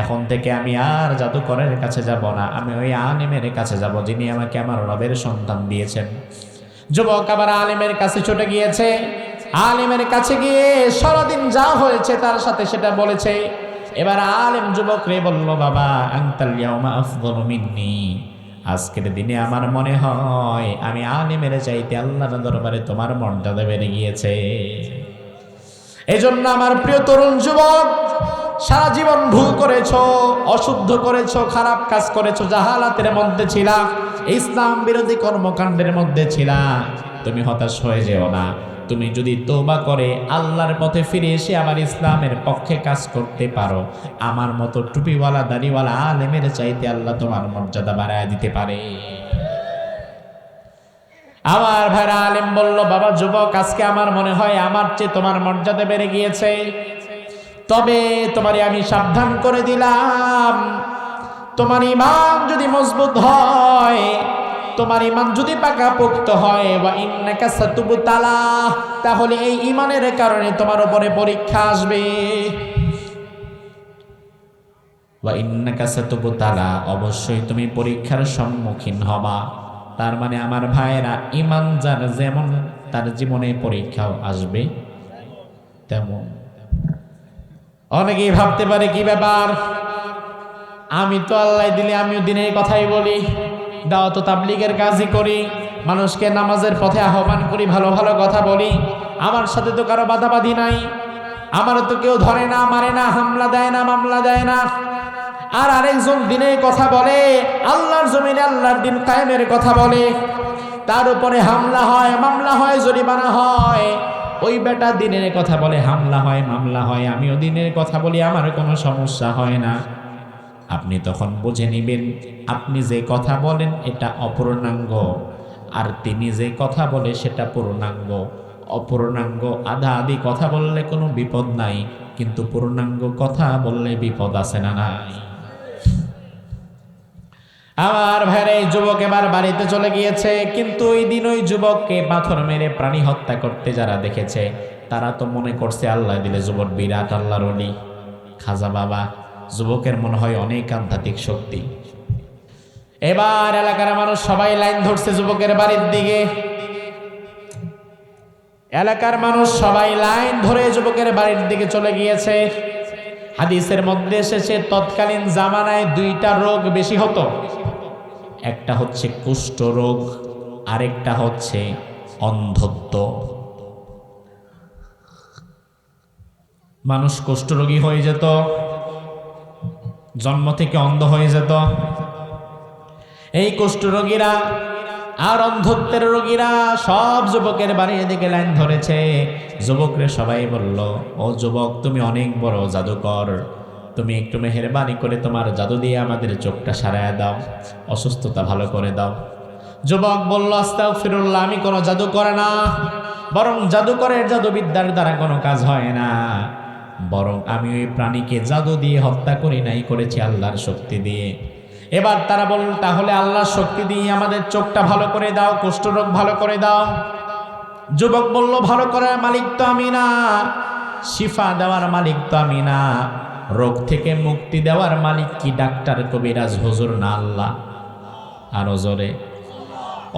Speaker 1: এখন থেকে আমি আর জাদুকরের কাছে যাব না, আমি ওই আলেমের কাছে যাব যিনি আমাকে আমার রবের সন্তান দিয়েছেন। যুবক আবার আলেমের কাছে ছুটে গিয়েছে। আলেমের কাছে গিয়ে সারাদিন যা হয়েছে তার সাথে সেটা বলেছে। এবার আলেম যুবক রে বলল, বাবা, আনতাল ইয়াউমা আফদালু মিন্নি, আজকের দিনে আমার মনে হয় আমি আলেমের চাইতে আল্লাহর দরবারে তোমার মর্যাদা বেড়ে গিয়েছে। এজন্য আমার প্রিয় তরুণ যুবক, সারা জীবন ভুল করেছো, অশুদ্ধ করেছো, খারাপ কাজ করেছো, জাহালাতের মধ্যে ছিলা, ইসলাম বিরোধী কর্মকাণ্ডের মধ্যে ছিলা, তুমি হতাশ হয়ে যেও না। তুমি যদি তওবা করে আল্লাহর পথে ফিরে এসে আবার ইসলামের পক্ষে কাজ করতে পারো, আমার মতো টুপিওয়ালা দাড়িওয়ালা আলেমের চাইতে আল্লাহ তোমার মর্যাদা বাড়ায় দিতে পারে। আমার ভাইরা আলেম বলল, বাবা যুবক, আজকে আমার মনে হয় আমার চেয়ে তোমার মর্যাদা বেড়ে গিয়েছে, তবে তোমারে আমি সাবধান করে দিলাম, তোমার ঈমান যদি মজবুত হয়, তোমার ঈমান যদি পাকাপোক্ত হয়, ওয়া ইন্নাকা সাতুবতালা, তাহলে এই ঈমানের কারণে তোমার উপরে পরীক্ষা আসবে। ওয়া ইন্নাকা সাতুবতালা, অবশ্যই তুমি পরীক্ষার সম্মুখীন হবা। তার মানে আমার ভাইরা, ঈমান যার যেমন তার জীবনে পরীক্ষাও আসবে তেমন। অনেকেই ভাবতে পারে, কি ব্যাপার, আমি তো আল্লাহ দিলে আমিও দিনের কথাই বলি, দাওয়াত ও তাবলীগের কাজই করি, মানুষকে নামাজের পথে আহ্বান করি, ভালো ভালো কথা বলি, আমার সাথে তো কারো বাধাবাধি নাই, আমার তো কেউ ধরে না, মারে না, হামলা দেয় না, মামলা দেয় না। আর আরেকজন দিনের কথা বলে, আল্লাহর জমিনে আল্লাহর দিন কায়েমের কথা বলে, তার উপরে হামলা হয়, মামলা হয়, জরিমানা হয়। ওই বেটা দিনের কথা বলে, হামলা হয়, মামলা হয়, আমিও দিনের কথা বলি, আমার কোনো সমস্যা হয় না। আপনি তখন বুঝে নেবেন আপনি যে কথা বলেন এটা অপূর্ণাঙ্গ, আর তিনি যে কথা বলে সেটা পূর্ণাঙ্গ। অপূর্ণাঙ্গ আধা আধি কথা বললে কোনো বিপদ নাই, কিন্তু পূর্ণাঙ্গ কথা বললে বিপদ আছে না নাই? আমার ভাইরা, এই যুবক এবার বাড়িতে চলে গিয়েছে, কিন্তু ওই দিন ওই যুবককে পাথর মেরে প্রাণী হত্যা করতে যারা দেখেছে তারা তো মনে করছে আল্লাহ দিলে যুবক বিরাট আল্লাহর ওলি, খাজা বাবা। যুবকের মনে হয় অনেক আধ্যাত্মিক শক্তি। এবার এলাকার মানুষ সবাই লাইন ধরছে যুবকের বাড়ির দিকে। এলাকার মানুষ সবাই লাইন ধরে যুবকের বাড়ির দিকে চলে গিয়েছে। হাদিসের মধ্যে এসেছে তৎকালীন জামানায় দুইটা রোগ বেশি হতো, একটা হচ্ছে কুষ্ঠ রোগ, আরেকটা হচ্ছে অন্ধত্ব। মানুষ কুষ্ঠরোগী হয়ে যেত, জন্ম থেকে অন্ধ হয়ে যেত। এই কুষ্ঠরোগীরা আর অন্ধত্বের রোগীরা সব যুবকের বাড়ির দিকে লাইন ধরেছে। যুবকরে সবাই বলল, ও যুবক, তুমি অনেক বড় জাদুকর, তুমি একটু মেহেরবানি করে তোমার জাদু দিয়ে আমাদের চোখটা সারায় দাও, অসুস্থতা ভালো করে দাও। যুবক বলল, আস্তাগফিরুল্লাহ, আমি কোনো জাদু করে না, বরং জাদুকরের জাদুবিদ্যার দ্বারা কোনো কাজ হয় না, বরং আমি ওই প্রাণীকে জাদু দিয়ে হত্যা করি নাই, করেছি আল্লাহর শক্তি দিয়ে। এবার তারা বলল, তাহলে আল্লাহর শক্তি দিয়ে আমাদের চোখটা ভালো করে দাও, কুষ্ঠরোগ ভালো করে দাও। যুবক বলল, ভালো করার মালিক তো আমি না, শিফা দেওয়ার মালিক তো আমি না, রোগ থেকে মুক্তি দেওয়ার মালিক কি ডাক্তার কবিরাজ হুজুর না আল্লাহ? আরো জোরে,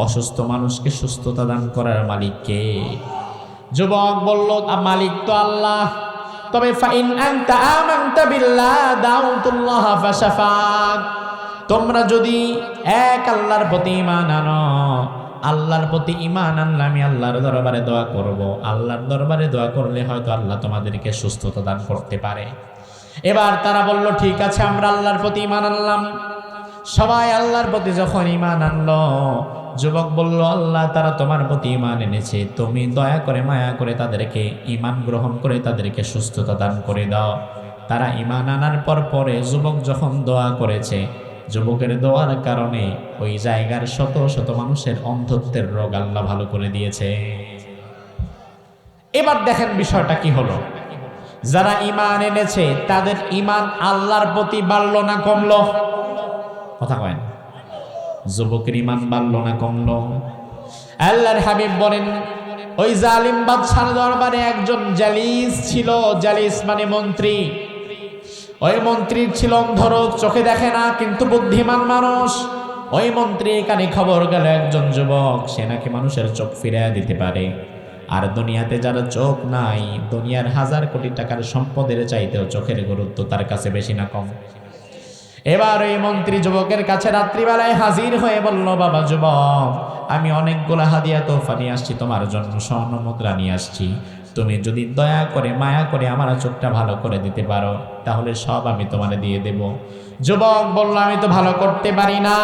Speaker 1: অসুস্থ মানুষকে সুস্থতা দান করার মালিক কে? যুবক বলল, মালিক তো আল্লাহ, তবে ফাইন আনতা আমানতা বিল্লাহ দাউতুল্লাহ ফাশাফাক, তোমরা যদি এক আল্লাহর প্রতি ঈমান আনো, আল্লাহর প্রতি ঈমান আনলে আমি আল্লাহর দরবারে দোয়া করব, আল্লাহর দরবারে দোয়া করলে হয়তো আল্লাহ তোমাদেরকে সুস্থতা দান করতে পারে। এবার তারা বলল, ঠিক আছে, আমরা আল্লাহর প্রতি ঈমান আনলাম। সবাই আল্লাহর প্রতি যখন ঈমান আনলো, যুবক বলল, আল্লাহ, তারা তোমার প্রতি ঈমান এনেছে, তুমি দয়া করে মায়া করে তাদেরকে ঈমান গ্রহণ করে তাদেরকে সুস্থতা দান করে দাও। তারা ঈমান আনার পরে যুবক যখন দোয়া করেছে, যুবকের দোয়ার কারণে ওই জায়গার শত শত মানুষের অন্ধত্বের রোগ আল্লাহ ভালো করে দিয়েছে। এবার দেখেন বিষয়টা কি হলো। যারা ঈমান এনেছে তাদের ঈমান আল্লাহর প্রতি বাড়লো না কমলো? কথা কয় না। যুবকের ঈমান বাড়লো না কমলো? আল্লাহর হাবিব বলেন, ওই জালিম বাদশার দরবারে একজন জালিস ছিল। জালিস মানে মন্ত্রী। ওই মন্ত্রীর ছিল অন্ধরোগ, চোখে দেখে না, কিন্তু বুদ্ধিমান মানুষ। ওই মন্ত্রীর কানে খবর গেল একজন যুবক, সে নাকি মানুষের চোখ ফিরিয়ে দিতে পারে। আর দুনিয়াতে যারা চোখ নাই, দুনিয়ার 1000 কোটি টাকার সম্পদের চাইতেও চোখের গুরুত্ব তার কাছে বেশি না কম? এবার এই মন্ত্রী যুবকের কাছে রাত্রিবেলায় হাজির হয়ে বলল, বাবা যুবক, আমি অনেকগুলো হাদিয়া তোফা নিয়ে আসছি তোমার জন্য, স্বর্ণ মুদ্রা নিয়ে আসছি। তুমি যদি দয়া করে মায়া করে আমার চোখটা ভালো করে দিতে পারো, তাহলে সব আমি তোমারে দিয়ে দেব। যুবক বলল, আমি তো ভালো করতে পারি না,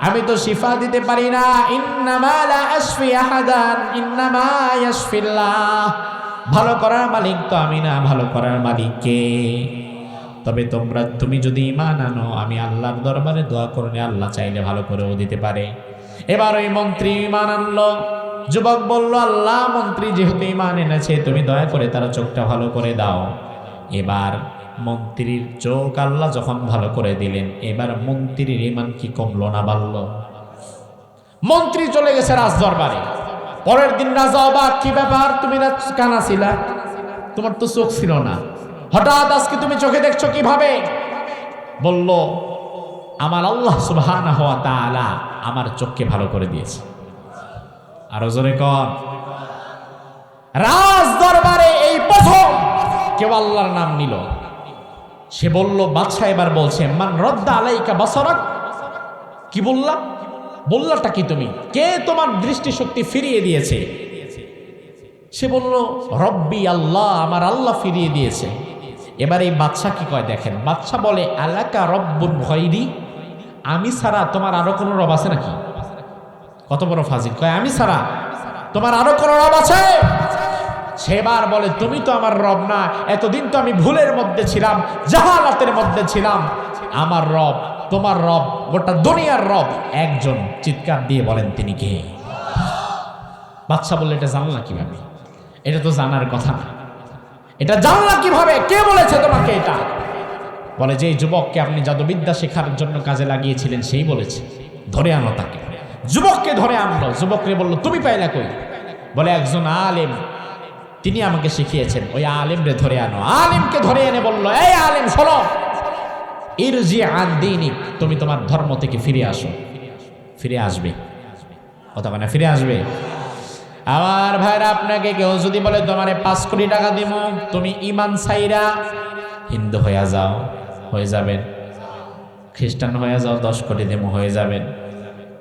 Speaker 1: আমি তো শিফা দিতে পারি না। ইন্নামা লা আশফি আহাদান ইন্নামা ইয়াশফিল্লাহ, ভালো করার মালিক তো আমি না, ভালো করার মালিক কে? তবে তুমি যদি ঈমান আনো, আমি আল্লাহর দরবারে দোয়া করলে আল্লাহ চাইলে ভালো করেও দিতে পারে। এবার ওই মন্ত্রী ঈমান আনলো। যুবক বলল, আল্লাহ, মন্ত্রী যেহেতু ঈমান এনেছে, তুমি দয়া করে তার চোখটা ভালো করে দাও। এবার মন্ত্রীর চোখ আল্লাহ যখন ভালো করে দিলেন, এবার মন্ত্রীর ঈমান কি কমলো না বাড়লো? মন্ত্রী চলে গেছে রাজ দরবারে। পরের দিন রাজা অবাক, কি ব্যাপার, তুমি কানা ছিলা, তোমার তো চোখ ছিল না, হঠাৎ আজকে তুমি চোখে দেখছো কিভাবে? বলল, আমার আল্লাহ সুবহানাহু ওয়া তাআলা আমার চোখকে ভালো করে দিয়েছে। আরো জোরে কর। রাজ দরবারে এই প্রথম কেউ আল্লাহর নাম নিল। সে বলল, বাদশা এবার বলছে, মান রদ্দা আলাইকা বাসারাক। কি বললাটা কি তুমি? কে তোমার দৃষ্টিশক্তি ফিরিয়ে দিয়েছে? সে বলল রব্বি আল্লাহ, আমার আল্লাহ ফিরিয়ে দিয়েছে। এবার এই বাদশা কি কয় দেখেন, বাদশা বলে আলাকা রব্বুন গায়রি, আমি ছাড়া তোমার আরো কোনো রব আছে নাকি? কত বড় ফাজিল, কয় আমি ছাড়া তোমার আরো কোনো রব আছে? সেবার বলে তুমি তো আমার রব না, এতদিন তো আমি ভুলের মধ্যে ছিলাম, জাহালাতের মধ্যে ছিলাম। আমার রব, তোমার রব, গোটা দুনিয়ার রব একজন। চিৎকার দিয়ে বলেন তিনি কে? বাদশা বললে এটা জানলা কিভাবে? এটা তো জানার কথা না, এটা জানলা কিভাবে? কে বলেছে তোমাকে এটা? বলে যে যুবককে আপনি জাদুবিদ্যা শেখার জন্য কাজে লাগিয়েছিলেন সেই বলেছে, ধরে আনো তাকে। যুবককে ধরে আনলো। যুবককে বলল তুমি পাইলা কই? বলে একজন আলেম, তিনি আমাকে শিখিয়েছেন। ওই আলেম রে ধরে আনো। আলেমকে ধরে এনে বলল, এই আলেম শোনো, ইরজি আন দীনিক, তুমি তোমার ধর্ম থেকে ফিরে আসো। ফিরে আসবে, কথা মানে ফিরে আসবে। আমার ভাইরা, আপনাকে কেউ যদি বলে তোমারে 5 কোটি টাকা দিব, তুমি ঈমান ছাইরা হিন্দু হয়ে যাও, হয়ে যাবেন। খ্রিস্টান হয়ে যাও, 10 কোটি দেব, হয়ে যাবেন।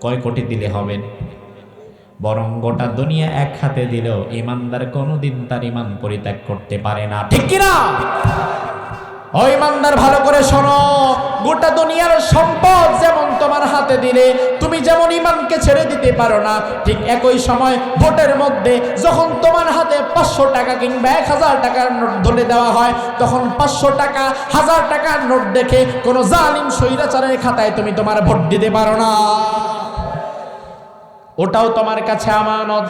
Speaker 1: কয় কোটি দিলে হবেন? বরং গোটা দুনিয়া এক হাতে দিলেও ইমানদার কোনোদিন তার ইমান পরিত্যাগ করতে পারে না, ঠিক কিনা? ও ইমানদার, ভালো করে শোনো, গোটা দুনিয়ার সম্পদ যেমন তোমার হাতে দিলে তুমি যেমন ইমানকে ছেড়ে দিতে পারো না, ঠিক একই সময় ভোটের মধ্যে যখন তোমার হাতে 500 টাকা কিংবা 1000 টাকার নোট ধরে দেওয়া হয়, তখন 500 টাকা 1000 টাকার নোট দেখে কোনো জালিম স্বৈরাচারের খাতায় তুমি তোমার ভোট দিতে পারো না। ওটাও তোমার কাছে আমানত,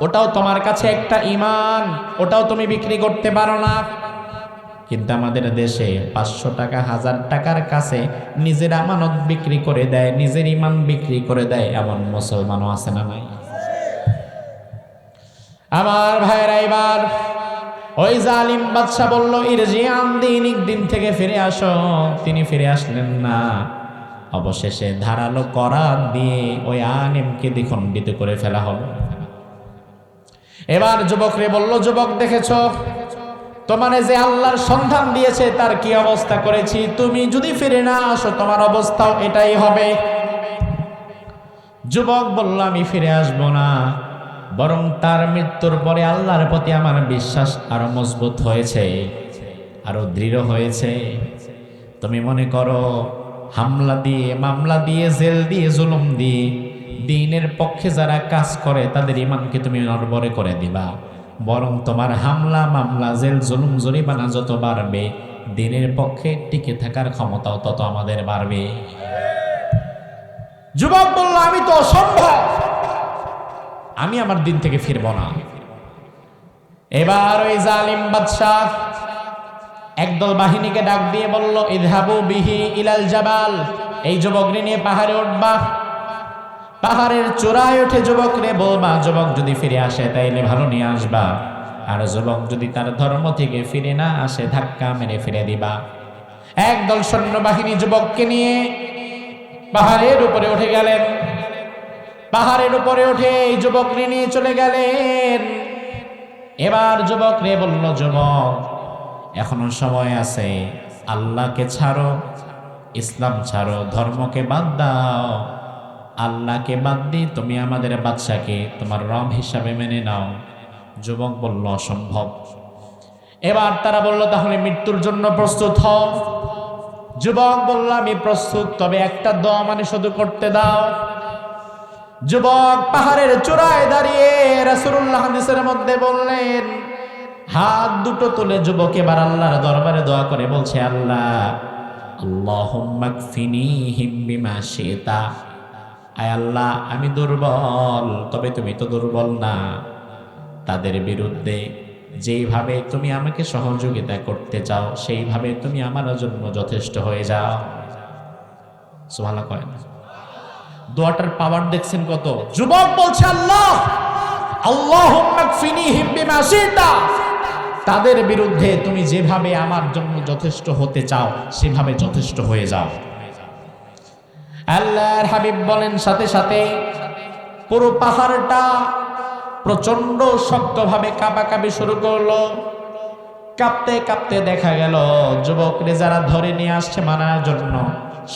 Speaker 1: ওটাও তোমার কাছে একটা ঈমান, ওটাও তুমি বিক্রি করতে পারো না। কিন্তু আমাদের দেশে 500 টাকা 1000 টাকার কাছে নিজের আমানত বিক্রি করে দেয়, নিজের ঈমান বিক্রি করে দেয়, এমন মুসলমানও আছে না নাই? আমার ভাইরা, এবার ওই জালিম বাদশা বলল ইরজি আন দীনিক, দিন থেকে ফিরে আসো। তিনি ফিরে আসলেন না। অবশেষে ধারালো করাত দিয়ে ওই আলেমকে দ্বিখণ্ডিত করে ফেলা হলো। এবার যুবকরে বলল, যুবক দেখেছো তোমারে যে আল্লাহর সন্ধান দিয়েছে তার কি অবস্থা করেছি, তুমি যদি ফিরে না আসো তোমার অবস্থাও এটাই হবে। যুবক বলল আমি ফিরে আসব না, বরং তার মৃত্যুর পরে আল্লাহর প্রতি আমার বিশ্বাস আরো মজবুত হয়েছে, আরো দৃঢ় হয়েছে। তুমি মনে করো হামলা দিয়ে, মামলা দিয়ে, জেল দিয়ে, জুলুম দিয়ে দ্বীনের পক্ষে যারা কাজ করে তাদের ঈমানকে তুমি নড়বড়ে করে দিবা, বরং তোমার হামলা, মামলা, জেল, জুলুম, জরিমানা যত বাড়বে দ্বীনের পক্ষে টিকে থাকার ক্ষমতাও তত আমাদের বাড়বে। যুবক বলল আমি তো অসম্ভব, আমি আমার দিন থেকে ফিরব না। এবার ওই জালিম বাদশাহ একদল বাহিনীকে ডাক দিয়ে বলল ইযহাবু বিহি ইলাল জাবাল, এই যুবককে নিয়ে পাহাড়ে উঠবা। পাহাড়ের চূড়ায় উঠে যুবকরে বলবা যুবক যদি ফিরে আসে তাইলে ভালো নিয়ে আসবা, আর যুবক যদি তার ধর্ম থেকে ফিরে না আসে ধাক্কা মেরে ফিরে দিবা। একদল সৈন্যবাহিনী যুবককে নিয়ে পাহাড়ের উপরে উঠে গেলেন। পাহাড়ের উপরে উঠে এই যুবককে নিয়ে চলে গেলেন। এবার যুবকরে বলল যুবক এখনো সময় আছে, আল্লাহকে ছাড়ো, ইসলাম ছাড়ো, ধর্মকে বাদ দাও, আল্লাহকে বাদ দিয়ে তুমি আমাদের বাদশাকে তোমার রব হিসাবে মেনে নাও। যুবক বলল অসম্ভব। এবার তারা বলল তাহলে মৃত্যুর জন্য প্রস্তুত হও। যুবক বলল আমি প্রস্তুত, তবে একটা দোয়া মানে শুধু করতে দাও। যুবক পাহাড়ের চূড়ায় দাঁড়িয়ে রাসূলুল্লাহ হাদিসের মধ্যে বললেন, হাত দুটো তুলে যুবক এবার আল্লাহর দরবারে দোয়া করে বলছে আল্লাহ, আল্লাহুম্মা কফিনিহিম বিমা শিতা, আয় আল্লাহ আমি দুর্বল, তবে তুমি তো দুর্বল না, তাদের বিরুদ্ধে যেইভাবে তুমি আমাকে সহযোগিতা করতে চাও সেইভাবে তুমি আমার জন্য যথেষ্ট হয়ে যাও। সুবহানাল্লাহ কয় না? দোয়াটার পাওয়ার দেখছেন কত? যুবক বলছে আল্লাহ, আল্লাহুম্মা কফিনিহিম বিমা শিতা, তাদের বিরুদ্ধে তুমি যেভাবে আমার জন্য যথেষ্ট হতে চাও সেভাবে যথেষ্ট হয়ে যাও। আল্লাহর হাবিব বলেন সাথে সাথে পুরো পাহাড়টা প্রচন্ড শক্তভাবে কাঁপাকাঁপি শুরু করলো। কাঁপতে কাঁপতে দেখা গেল যুবকরে যারা ধরে নিয়ে আসছে মানার জন্য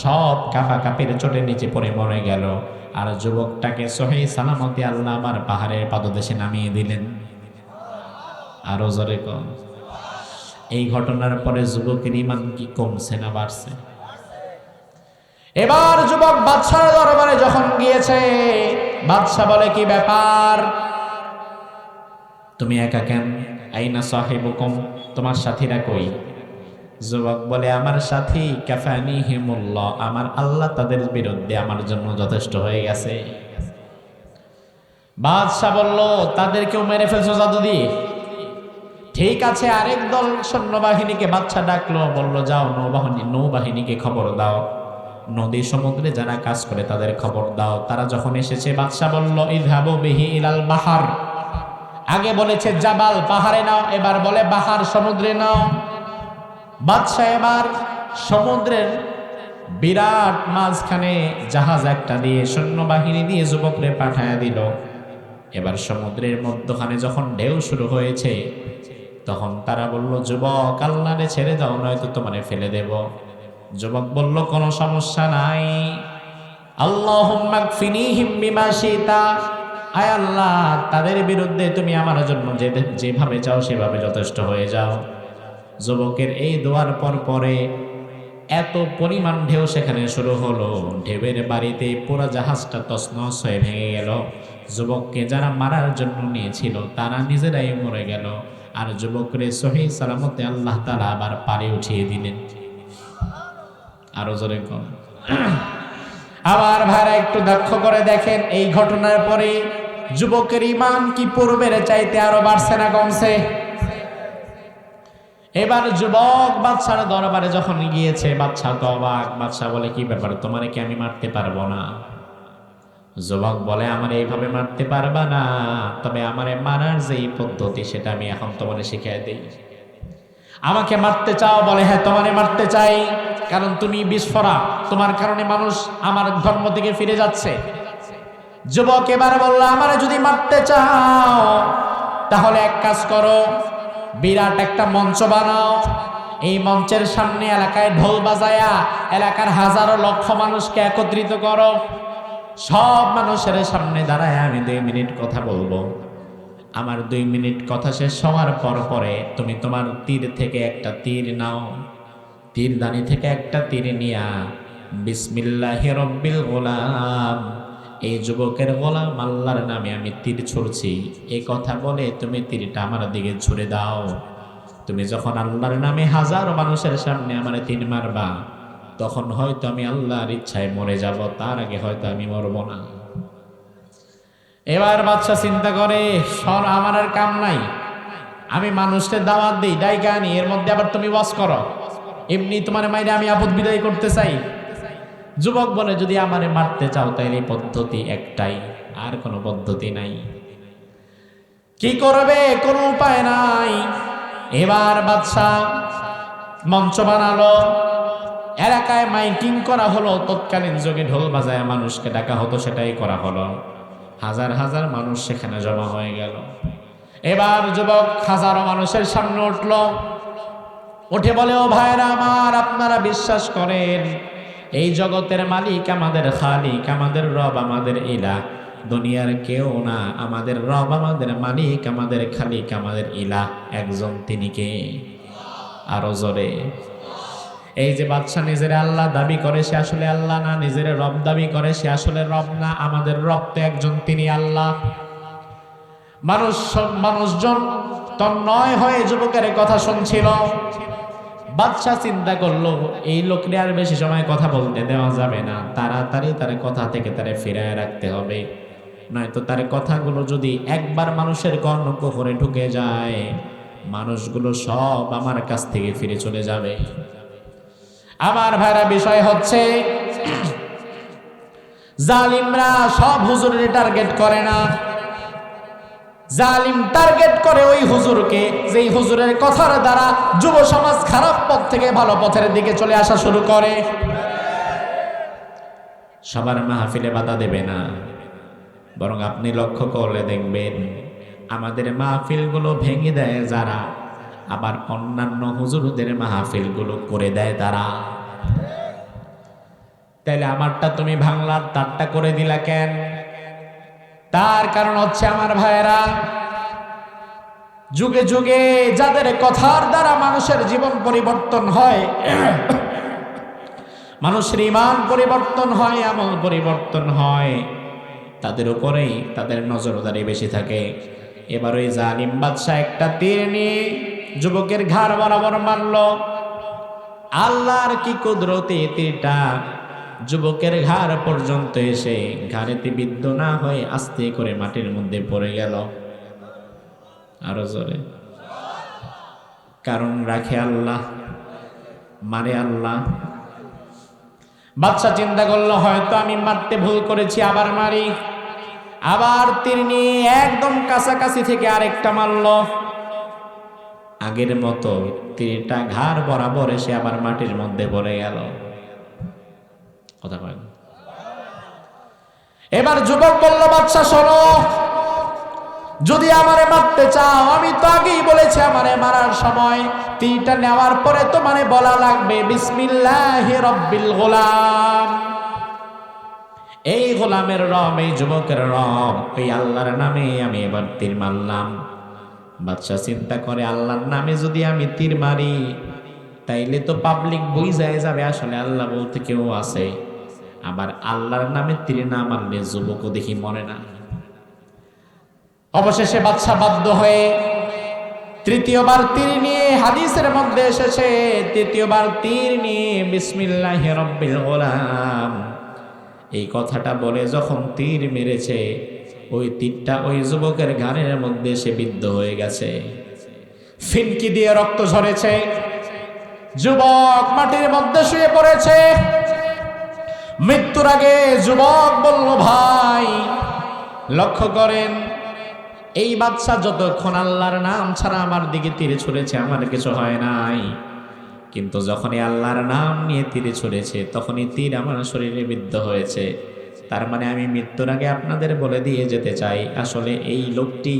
Speaker 1: সব কাঁপাকাঁপির চোটে নিচে পড়ে মরে গেল, আর যুবকটাকে সহি সালামতে আল্লাহ আমার পাহাড়ের পাদদেশে নামিয়ে দিলেন। আরো জোরে কম। এই ঘটনার পরে যুবকের ইমান কি কমছে না বাড়ছে? এবার যুবক বাদশার দরবারে যখন গিয়েছে, বাদশা বলে কি ব্যাপার, তুমি একা কেন? আইনা সাহিবুকুম, তোমার সাথীরা কই? যুবক বলে আমার সাথী কাফানিহিমুল্লাহ, আমার আল্লাহ তাদের বিরুদ্ধে আমার জন্য যথেষ্ট হয়ে গেছে। বাদশা বলল তাদেরকেও মেরে ফেলছো জাদু দিয়ে? ঠিক আছে, আরেক দল সৈন্যবাহিনীকে বাদশা ডাকলো, বলল যাও নৌবাহিনীকে খবর দাও, নদী সমুদ্রে যারা কাজ করে তাদের খবর দাও। তারা যখন এসেছে বাদশা বলল ইযহাবু বিহি ইলাল বাহার। আগে বলেছে জাবাল পাহাড়ে নাও, এবার বলে বাহার সমুদ্রে নাও। বাদশা এবার সমুদ্রের বিরাট মাঝখানে জাহাজ একটা দিয়ে সৈন্যবাহিনী দিয়ে যুবকরে পাঠায়া দিল। এবার সমুদ্রের মধ্যখানে যখন ঢেউ শুরু হয়েছে, তখন তারা বলল যুবক আল্লাহরে ছেড়ে দাও, নয়তো তোমারে ফেলে দেব। যুবক বলল কোনো সমস্যা নাই, আল্লাহুম্মা কফিনিহিম বিমা শিতা, আয় আল্লাহ তাদের বিরুদ্ধে তুমি আমার জন্য যেভাবে চাও সেভাবে যথেষ্ট হয়ে যাও। যুবকের এই দোয়ার পরে এত পরিমাণ ঢেউ সেখানে শুরু হলো, ঢেউয়ের বাড়িতে পুরো জাহাজটা তছনছ হয়ে ভেঙে গেল। যুবককে যারা মারার জন্য নিয়েছিল তারা নিজেরাই মরে গেল, আর যুবকরে সহি সালামতে আল্লাহ তাআলা আবার পারে উঠিয়ে দিলেন। আরো জোরে কম। আবার ভাইরা একটু লক্ষ্য করে দেখেন, এই ঘটনার পরে যুবকের ঈমান কি পূর্বের চাইতে আরো বাড়ছে না কমছে? এবার যুবক বাদশার দরবারে যখন গিয়েছে, বাদশা তো অবাক। বাদশা বলে কি ব্যাপার, তোমারে কি আমি মারতে পারবো না? যুবক বলে আমার এইভাবে মারতে পারবা না, তবে আমারে মারার যে পদ্ধতি সেটা আমি এখন তোমারে শিখিয়ে দেই। আমাকে মারতে চাও? বলে হ্যাঁ তোমারে মারতে চাই, কারণ তুমি বিস্ফোরা, তোমার কারণে মানুষ আমার ধর্ম থেকে ফিরে যাচ্ছে। যুবক এবার বলল আমারে যদি মারতে চাও তাহলে এক কাজ করো, বিরাট একটা মঞ্চ বানাও, এই মঞ্চের সামনে এলাকায় ঢোল বাজায়া এলাকার হাজারো লক্ষ মানুষকে একত্রিত করো, সব মানুষের সামনে দাঁড়ায় আমি 2 মিনিট কথা বলবো। আমার 2 মিনিট কথা শেষ হওয়ার পরে তুমি তোমার তীর থেকে একটা তীর নাও, তীরদানি থেকে একটা তীর নিয়া বিসমিল্লাহি রব্বিল গোলাম, এই যুবকের গোলাম আল্লাহর নামে আমি তীর ছুড়ছি, এই কথা বলে তুমি তীরটা আমার দিকে ছুড়ে দাও। তুমি যখন আল্লাহর নামে হাজারো মানুষের সামনে আমার তীর মারবা, তখন হয়তো আমি আল্লাহর ইচ্ছায় মরে যাব, তার আগে হয়তো আমি মরব না। এবার বাদশা চিন্তা করে আমার আর কাম নাই, আমি মানুষকে দাওয়াত দিই ডাইকা আনি, এর মধ্যে আবার তুমি ওয়াজ করো, এমনি তোমার মাইরে আমি আপদ বিদায় করতে চাই। যুবক বলে যদি আমারে মারতে চাও তাইলে পদ্ধতি একটাই, আর কোনো পদ্ধতি নাই। কি করবে, কোনো উপায় নাই। এবার বাদশা মঞ্চ বানালো, এলাকায় মাইকিং করা হলো, তৎকালীন যুগে ঢোল বাজায় মানুষকে ডাকা হতো সেটাই করা হলো। হাজার হাজার মানুষ সেখানে জমা হয়ে গেল। এবার যুবক হাজারো মানুষের সামনে উঠল, উঠে বলে ও ভাইরা আমার, আপনারা বিশ্বাস করেন এই জগতের মালিক আমাদের খালিক, আমাদের রব, আমাদের ইলাহ, দুনিয়ার কেউ না, আমাদের রব, আমাদের মালিক, আমাদের খালিক, আমাদের ইলাহ একজন, তিনি কে? আরো জোরে। এই যে বাদশা নিজের আল্লাহ দাবি করে সে আসলে আল্লাহ না, নিজের রব দাবি করে সে আসলে রব না, আমাদের রব তো একজন, তিনি আল্লাহ। মানুষজন তন্ময় হয়ে যুবকের কথা শুনছিল। বাদশা চিন্তা করলো এই লোকরে আর বেশি সময় কথা বলতে দেওয়া যাবে না, তাড়াতাড়ি তার কথা থেকে তারে ফিরায় রাখতে হবে, নয়তো তার কথাগুলো যদি একবার মানুষের কর্ণকুহরে ঢুকে যায়, মানুষগুলো সব আমার কাছ থেকে ফিরে চলে যাবে। আমার ভাইরা বিষয় হচ্ছে জালিমরা সব হুজুরের টার্গেট করে না, জালিম টার্গেট করে ওই হুজুরকে যেই হুজুরের কথার দ্বারা যুব সমাজ খারাপ পথ থেকে ভালো পথের দিকে চলে আসা শুরু করে। সবার মাহফিলে বাধা দেবে না, বরং আপনি লক্ষ্য করলে দেখবেন আমাদের মাহফিলগুলো ভেঙে দেয় যারা, আবার অন্যান্য হুজুরদের মাহফিলগুলো করে দেয় তারা। তাইলে আমারটা তুমি ভাঙলা, তারটা করে দিলা কেন? তার কারণ হচ্ছে আমার ভাইয়েরা, যুগে যুগে যাদের কথার দ্বারা মানুষের জীবন পরিবর্তন হয়, মানুষের ঈমান পরিবর্তন হয়, আমল পরিবর্তন হয়, তাদের উপরেই তাদের নজরদারি বেশি থাকে। এবার ওই জালিম বাদশাহ একটা তীর নিয়ে যুবকের ঘাড় বরাবর মারল। আল্লাহর কি কুদরতে তীরটা যুবকের ঘাড় পর্যন্ত এসে ঘাড়েতে বিদ্ধ না হয়ে আস্তে করে মাটির মধ্যে পড়ে গেল। আরো জোরে। কারণ রাখে আল্লাহ, মারে আল্লাহ। বাদশা চিন্তা করলো হয়তো আমি মারতে ভুল করেছি, আবার মারি। আবার তীর নিয়ে একদম কাছাকাছি থেকে আরেকটা মারল। আগের মতো তীরটা ঘাড় বরাবর এসে আবার মাটির মধ্যে পড়ে গেল। কথা কয় না। এবার যুবক বলল, বাদশা শোনো, যদি আমারে মারতে চাও, আমি তো আগেই বলেছি আমারে মারার সময় তীরটা নেওয়ার পরে তোমারে বলা লাগবে বিসমিল্লাহি রব্বিল গোলাম। এই গোলামের রব, এই যুবকের রব, এই আল্লাহর নামে আমি এবার তীর মারলাম। বাদশা চিন্তা করে, আল্লাহর নামে যদি আমি তীর মারি তাইলে তো পাবলিক বুঝায় যাবে আসলে আল্লাহ বলতে কেউ আছে। আবার আল্লাহর নামে তীর না মারলে যুবকও দেখি মরে না। অবশেষে বাদশা বাধ্য হয়ে তৃতীয়বার তীর নিয়ে, হাদিসের মধ্যে এসেছে তৃতীয়বার তীর নিয়ে বিসমিল্লাহি রব্বিল গোলাম এই কথাটা বলে যখন তীর মেরেছে, ওই তীরটা ওই যুবকের ঘাড়ের মধ্যে এসে বিদ্ধ হয়ে গেছে। ফিনকি দিয়ে রক্ত ঝরেছে। যুবক মাটির মধ্যে শুয়ে পড়েছে। মৃত্যুর আগে যুবক বলল, ভাই লক্ষ্য করেন, এই বাদশা যতক্ষণ আল্লাহর নাম ছাড়া আমার দিকে তীরে ছুঁড়েছে আমার কিছু হয় নাই, কিন্তু যখনই আল্লাহর নাম নিয়ে তীরে ছুঁড়েছে তখনই তীর আমার শরীরে বিদ্ধ হয়েছে। তার মানে আমি মৃত্যুর আগে আপনাদের বলে দিয়ে যেতে চাই, আসলে এই লোকটি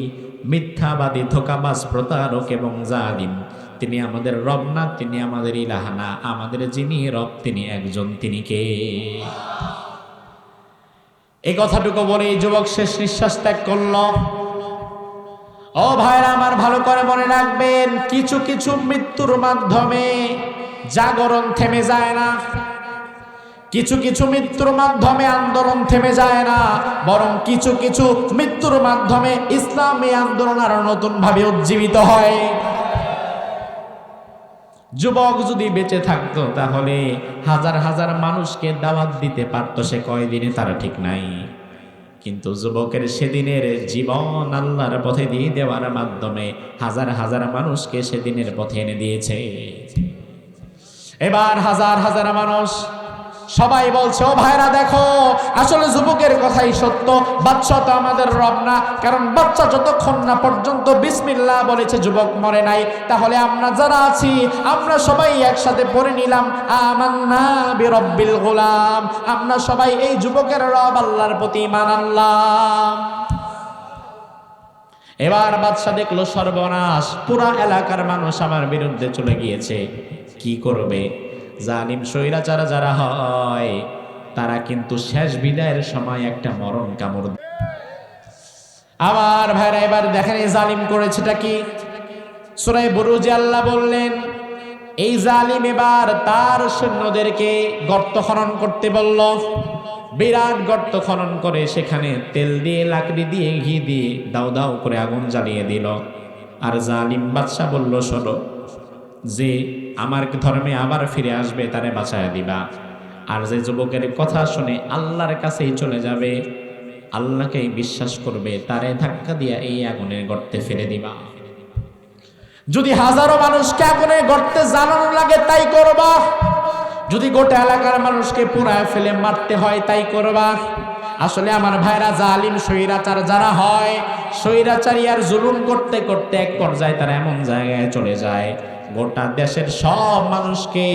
Speaker 1: মিথ্যাবাদী, ধোঁকাবাজ, প্রতারক এবং জালিম। তিনি আমাদের রব না, তিনি আমাদের ইলাহ না। আমাদের যিনি রব তিনি একজন, তিনি কে? এই কথাটুকু বলে এই যুবক শেষ নিঃশ্বাস ত্যাগ করল। ও ভাইরা আমার, ভালো করে মনে রাখবেন, কিছু কিছু মৃত্যুর মাধ্যমে জাগরণ থেমে যায় না, কিছু কিছু মৃত্যুর মাধ্যমে আন্দোলন থেমে যায় না, বরং কিছু কিছু মৃত্যুর মাধ্যমে ইসলামী আন্দোলন আরো নতুন ভাবে উজ্জীবিত হয়। যুবক যদি বেঁচে থাকতো তাহলে হাজার হাজার মানুষকে দাওয়াত দিতে পারতো সে কয়দিনে, তারা ঠিক নাই। কিন্তু যুবকের সেদিনের জীবন আল্লাহর পথে দিয়ে দেওয়ার মাধ্যমে হাজার হাজার মানুষকে সেদিনের পথে এনে দিয়েছে। এবার হাজার হাজার মানুষ সবাই বলছে, ও ভাইরা দেখো, আসলে যুবকের কথাই সত্য, বাদশা তো আমাদের রব না। কারণ বাদশা যতক্ষণ না পর্যন্ত বিসমিল্লাহ বলেছে যুবক মরে নাই। তাহলে আমরা যারা আছি আমরা সবাই একসাথে পড়ে নিলাম আমান্না বিরব্বিল গোলাম। আমরা সবাই এই যুবকের রব আল্লাহর প্রতি ঈমান আনলাম। এবার বাদশা দেখলো সর্বনাশ, পুরা এলাকার মানুষ আমার বিরুদ্ধে চলে গিয়েছে। কি করবে? জালিম স্বৈরাচার যারা হয় তারা কিন্তু শেষ বিদায়ের সময় একটা মরণ কামড়। আমার ভাইরা এবার দেখেন এই জালিম করেছেটা কি। সূরা বুরুজে আল্লাহ বললেন, এই জালিম এবার তার সৈন্যদেরকে গর্ত খনন করতে বলল। বিরাট গর্ত খনন করে সেখানে তেল দিয়ে, লাকড়ি দিয়ে, ঘি দিয়ে দাও দাও করে আগুন জ্বালিয়ে দিল। আর জালিম বাদশা বলল, শোনো, যে আমার ধর্মে আবার ফিরে আসবে তারে বাঁচায় দিবা, আর যে যুবকের কথা শুনে আল্লাহর কাছেই চলে যাবে, আল্লাহকেই বিশ্বাস করবে, তারে ধাক্কা দিয়া এই আগুনের গর্তে ফেলে দিবা। যদি হাজারো মানুষকে আগুনের গর্তে জ্বালানো লাগে তাই করবা, যদি গোটা এলাকার মানুষকে পুরায় ফেলে মারতে হয় তাই করবা। আসলে আমার ভাইরা, জালিম স্বৈরাচার যারা হয়, স্বৈরাচারী আর জুলুম করতে করতে এক পর্যায়ে তারা এমন জায়গায় চলে যায়, গোটা দেশের সব মানুষকে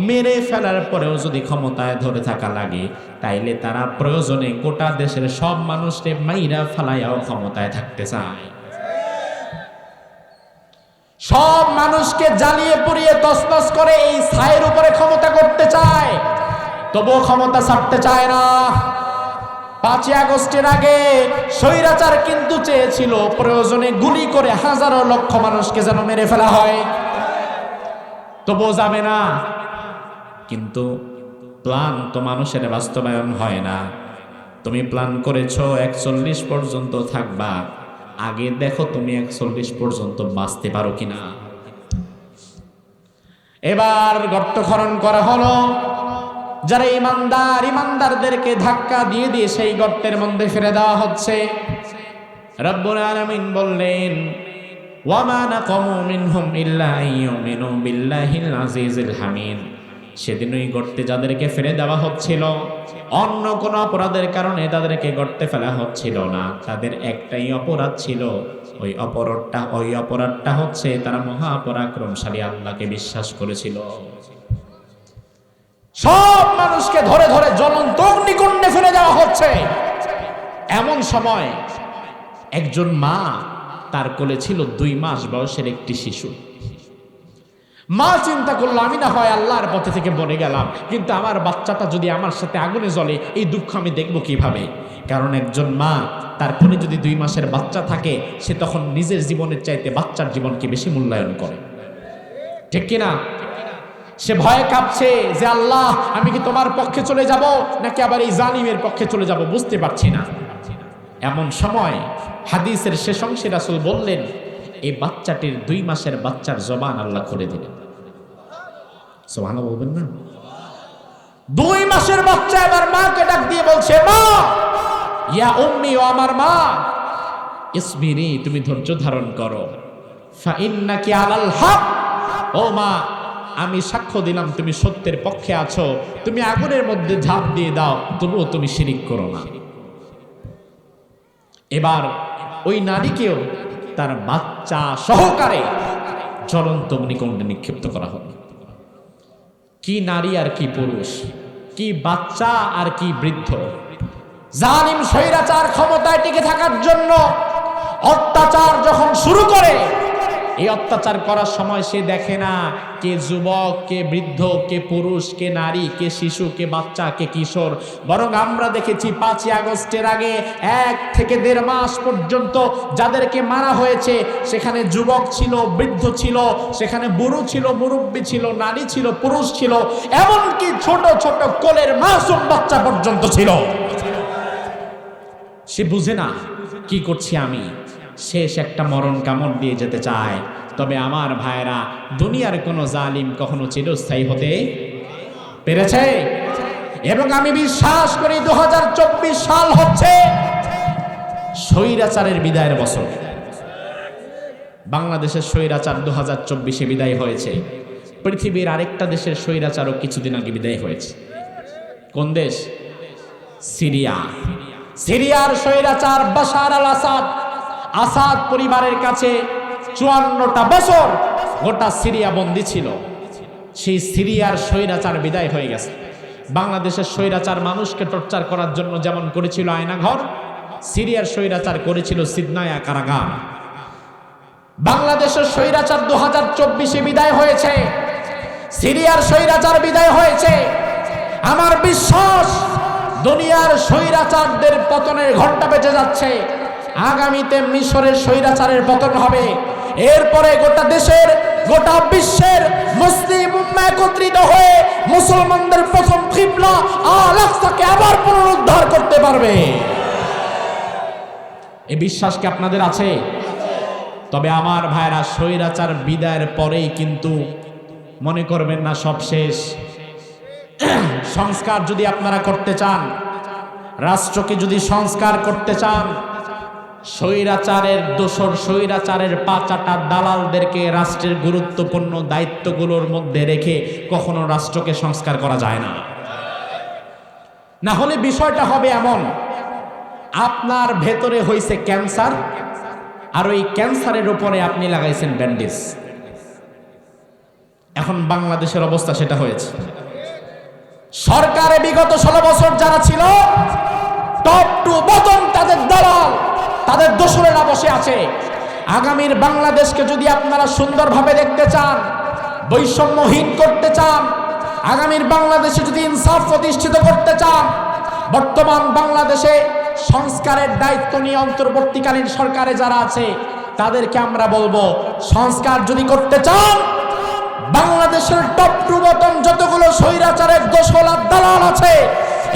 Speaker 1: মেরে ফেলার পরেও যদি ক্ষমতায় ধরে থাকা লাগে, তাইলে তারা প্রয়োজনে গোটা দেশের সব মানুষকে মাইরা ফেলাইয়াও ক্ষমতায় থাকতে চায়। সব মানুষকে জ্বালিয়ে পুড়িয়ে তছনছ করে এই ছায়ের উপরে ক্ষমতা করতে চায়, তবুও ক্ষমতা ছাড়তে চায় না। 5ই আগস্টের আগে স্বৈরাচার কিন্তু চেয়েছিল প্রয়োজনে গুলি করে হাজারো লক্ষ মানুষকে যেন মেরে ফেলা হয়, তবুও যাবে না। কিন্তু প্ল্যান তো মানুষের বাস্তবায়ন হয় না। তুমি প্ল্যান করেছো 41 পর্যন্ত থাকবা, আগে দেখো তুমি 41 পর্যন্ত বাঁচতে পারো কিনা। এবার গর্ত খনন করা হলো, যারা ইমানদারদেরকে ধাক্কা দিয়ে দিয়ে সেই গর্তের মধ্যে ফেলে দেওয়া হচ্ছে। রব্বুল আলামিন বললেন, ওয়া মা নাকামু মিনহুম ইল্লা আইয়ুমিনু বিল্লাহিল আজিজিল হামিদ। সেদিন ওই গর্তে যাদেরকে ফেলে দেওয়া হচ্ছিল, অন্য কোনো অপরাধের কারণে তাদেরকে গর্তে ফেলা হচ্ছিল না, তাদের একটাই অপরাধ ছিল। ওই অপরাধটা হচ্ছে তারা মহাপরাক্রমশালী আল্লাহকে বিশ্বাস করেছিল। সব মানুষকে ধরে ধরে জ্বলন্ত অগ্নিকুণ্ডে ফেলে দেওয়া হচ্ছে। এমন সময় একজন মা, তার কোলে ছিল 2 মাস বয়সের একটি শিশু। মা চিন্তা করলো, আমি না হয় আল্লাহর পথে থেকে বনে গেলাম, কিন্তু আমার বাচ্চাটা যদি আমার সাথে আগুনে জ্বলে, এই দুঃখ আমি দেখবো কিভাবে। কারণ একজন মা, তার কোলে যদি 2 মাসের বাচ্চা থাকে, সে তখন নিজের জীবনের চাইতে বাচ্চার জীবনকে বেশি মূল্যায়ন করে, ঠিক কিনা? সে ভয়ে কাঁপছে যে আল্লাহ, আমি কি তোমার পক্ষে চলে যাব নাকি আবার এই জালিমের পক্ষে চলে যাব, বুঝতে পারছি না। এমন সময় হাদিসের শেষ অংশে রাসূল বললেন, এই বাচ্চাটির 2 মাসের বাচ্চার জবান আল্লাহ খুলে দিলেন। সুবহানাল্লাহ বলবেন না? 2 মাসের বাচ্চা এবার মাকে ডাক দিয়ে বলছে, মা, ইয়া উম্মি, ও আমার মা, ইসবিরি, তুমি ধৈর্য ধারণ করো, ফা ইন্নাকি আলাল হক। ও মা, আমি সাক্ষ্য দিলাম তুমি সত্যের পক্ষে আছো, তুমি আগুনের মধ্যে ঝাঁপ দিয়ে দাও, তবুও তুমি শিরিক করো না। এবার ওই নারীকেও তার বাচ্চা সহকারে জ্বলন্ত অগ্নিকুণ্ডে নিক্ষিপ্ত করা হবে। কি নারী আর কি পুরুষ, কি বাচ্চা আর কি বৃদ্ধ। জালিম স্বৈরাচার ক্ষমতায় টিকে থাকার জন্য অত্যাচার যখন শুরু করে, এই অত্যাচার করার সময় সে দেখে না কে যুবক, কে বৃদ্ধ, কে পুরুষ, কে নারী, কে শিশু, কে বাচ্চা, কে কিশোর। বরং আমরা দেখেছি 5ই আগস্টের আগে 1 থেকে 1.5 মাস পর্যন্ত যাদেরকে মারা হয়েছে, সেখানে যুবক ছিল, বৃদ্ধ ছিল, সেখানে বুড়ো ছিল, মুরব্বী ছিল, নারী ছিল, পুরুষ ছিল, এমনকি ছোট ছোট কোলের মাসুম বাচ্চা পর্যন্ত ছিল। সে বুঝে না কি করছি আমি, শেষ একটা মরণ কামড় দিয়ে যেতে চায়। তবে আমার ভাইরা, দুনিয়ার কোনো জালিম কখনো চিরস্থায়ী হতে পেরেছে? এবং আমি বিশ্বাস করি 2024 সাল হচ্ছে স্বৈরাচারের বিদায়ের বছর। বাংলাদেশের স্বৈরাচার 2024-এ বিদায় হয়েছে। পৃথিবীর আরেকটা দেশের স্বৈরাচারও কিছুদিন আগে বিদায় হয়েছে। কোন দেশ? সিরিয়া। সিরিয়ার স্বৈরাচার বাশার আল আসাদ, আসাদ পরিবারের কাছে 54টা বছর গোটা সিরিয়া বন্দী ছিল। সেই সিরিয়ার স্বৈরাচার বিদায় হয়ে গেছে। বাংলাদেশের স্বৈরাচার মানুষকে টর্চার করার জন্য যেমন করেছিল আয়নাঘর, সিরিয়ার স্বৈরাচার করেছিল সিদনায়া কারাগার। বাংলাদেশের স্বৈরাচার 2024-এ বিদায় হয়েছে, সিরিয়ার স্বৈরাচার বিদায় হয়েছে। আমার বিশ্বাস দুনিয়ার স্বৈরাচারদের পতনের ঘণ্টা বেজে যাচ্ছে। আগামীতে মিশরের স্বৈরাচারের পতন হবে। এরপরে গোটা দেশের, গোটা বিশ্বের মুসলিম উম্মাহ একত্রিত হয়ে মুসলমানদের প্রথম কিবলা আল আকসাকে আবার পুনরুদ্ধার করতে পারবে। এই বিশ্বাস কি আপনাদের আছে? তবে আমার ভাইরা, স্বৈরাচার বিদায়ের পরেই কিন্তু মনে করবেন না সব শেষ। সংস্কার যদি আপনারা করতে চান, রাষ্ট্রকে যদি সংস্কার করতে চান, স্বৈরাচারের দোসর, স্বৈরাচারের পাচাটা দালালদেরকে রাষ্ট্রের গুরুত্বপূর্ণ দায়িত্বগুলোর মধ্যে রেখে কখনো রাষ্ট্রকে সংস্কার করা যায় না। না হলে বিষয়টা হবে এমন, আপনার ভেতরে হয়েছে ক্যান্সার, আর ওই ক্যান্সারের উপরে আপনি লাগাইছেন ব্যান্ডেজ। এখন বাংলাদেশের অবস্থা সেটা হয়েছে। সরকারে বিগত 16 বছর যারা ছিল, টপ টু বটম তাদের দালাল, তাদের দোসরেরা বসে আছে। আগামীর বাংলাদেশকে যদি আপনারা সুন্দরভাবে দেখতে চান, বৈষম্যহীন করতে চান, আগামীর বাংলাদেশে যদি ইনসাফ প্রতিষ্ঠিত করতে চান, বর্তমান বাংলাদেশে সংস্কারের দায়িত্ব নিয়ে অন্তর্বর্তীকালীন সরকারে যারা আছে তাদেরকে আমরা বলবো, সংস্কার যদি করতে চান, বাংলাদেশের টপ টু বটম যতগুলো স্বৈরাচারের দোসল আর দালাল আছে,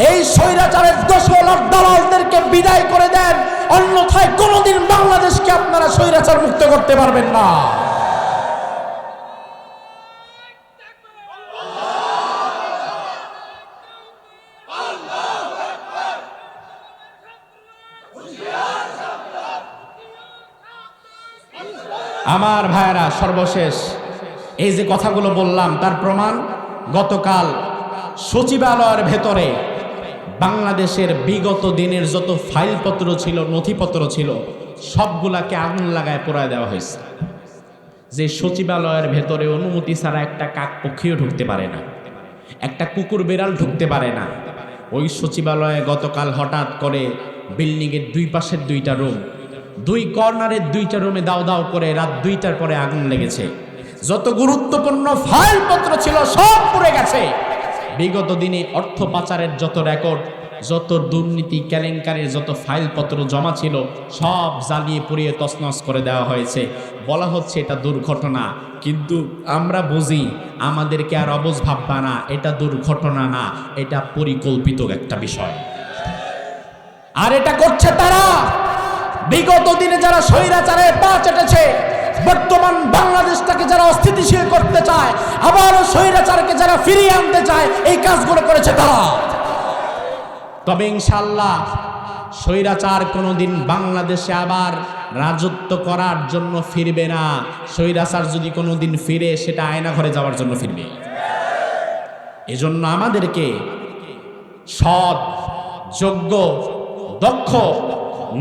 Speaker 1: এই স্বৈরাচারের দোসল আর দালালদেরকে বিদায় করে দেন, অন্যথায় কোনোদিন বাংলাদেশকে আপনারা স্বৈরাচার মুক্ত করতে পারবেন না। আমার ভাইয়েরা, সর্বশেষ এই যে কথাগুলো বললাম তার প্রমাণ, গতকাল সচিবালয়ের ভেতরে বাংলাদেশের বিগত দিনের যত ফাইলপত্র ছিল, নথিপত্র ছিল, সবগুলাকে আগুন লাগায় পোড়ায় দেওয়া হয়েছে। যে সচিবালয়ের ভেতরে অনুমতি ছাড়া একটা কাকপক্ষীও ঢুকতে পারে না, একটা কুকুর বেড়াল ঢুকতে পারে না। ওই সচিবালয়ে গতকাল হঠাৎ করে বিল্ডিংয়ের দুই পাশের দুইটা রুম, দুই কর্নারের দুইটা রুমে দাও দাও করে রাত 2টার পরে আগুন লেগেছে। যত গুরুত্বপূর্ণ ফাইলপত্র ছিল সব পুড়ে গেছে। বিগত দিনে অর্থ পাচারের যত রেকর্ড, যত দুর্নীতি কেলেঙ্কারির যত ফাইলপত্র জমা ছিল সব জ্বালিয়ে পুড়িয়ে তছনছ করে দেওয়া হয়েছে। বলা হচ্ছে এটা দুর্ঘটনা, কিন্তু আমরা বুঝি, আমাদেরকে আর অবুঝ ভাববা না, এটা দুর্ঘটনা না, এটা পরিকল্পিত একটা বিষয়। আর এটা করছে তারা, বিগত দিনে যারা স্বৈরাচারের পা চেটেছে, বর্তমান বাংলাদেশটাকে যারা অস্থিতিশীল করতে চায়, আবারও স্বৈরাচারকে যারা ফিরিয়ে আনতে চায়, এই কাজগুলো করেছে তারা। তবে ইনশাআল্লাহ স্বৈরাচার কোনোদিন বাংলাদেশে আবার রাজত্ব করার জন্য ফিরবে না। স্বৈরাচার যদি কোনোদিন ফিরে, সেটা আয়না ঘরে যাওয়ার জন্য ফিরবে। এজন্য আমাদেরকে সৎ, যোগ্য, দক্ষ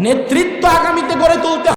Speaker 1: নেতৃত্ব আগামীতে গড়ে তুলতে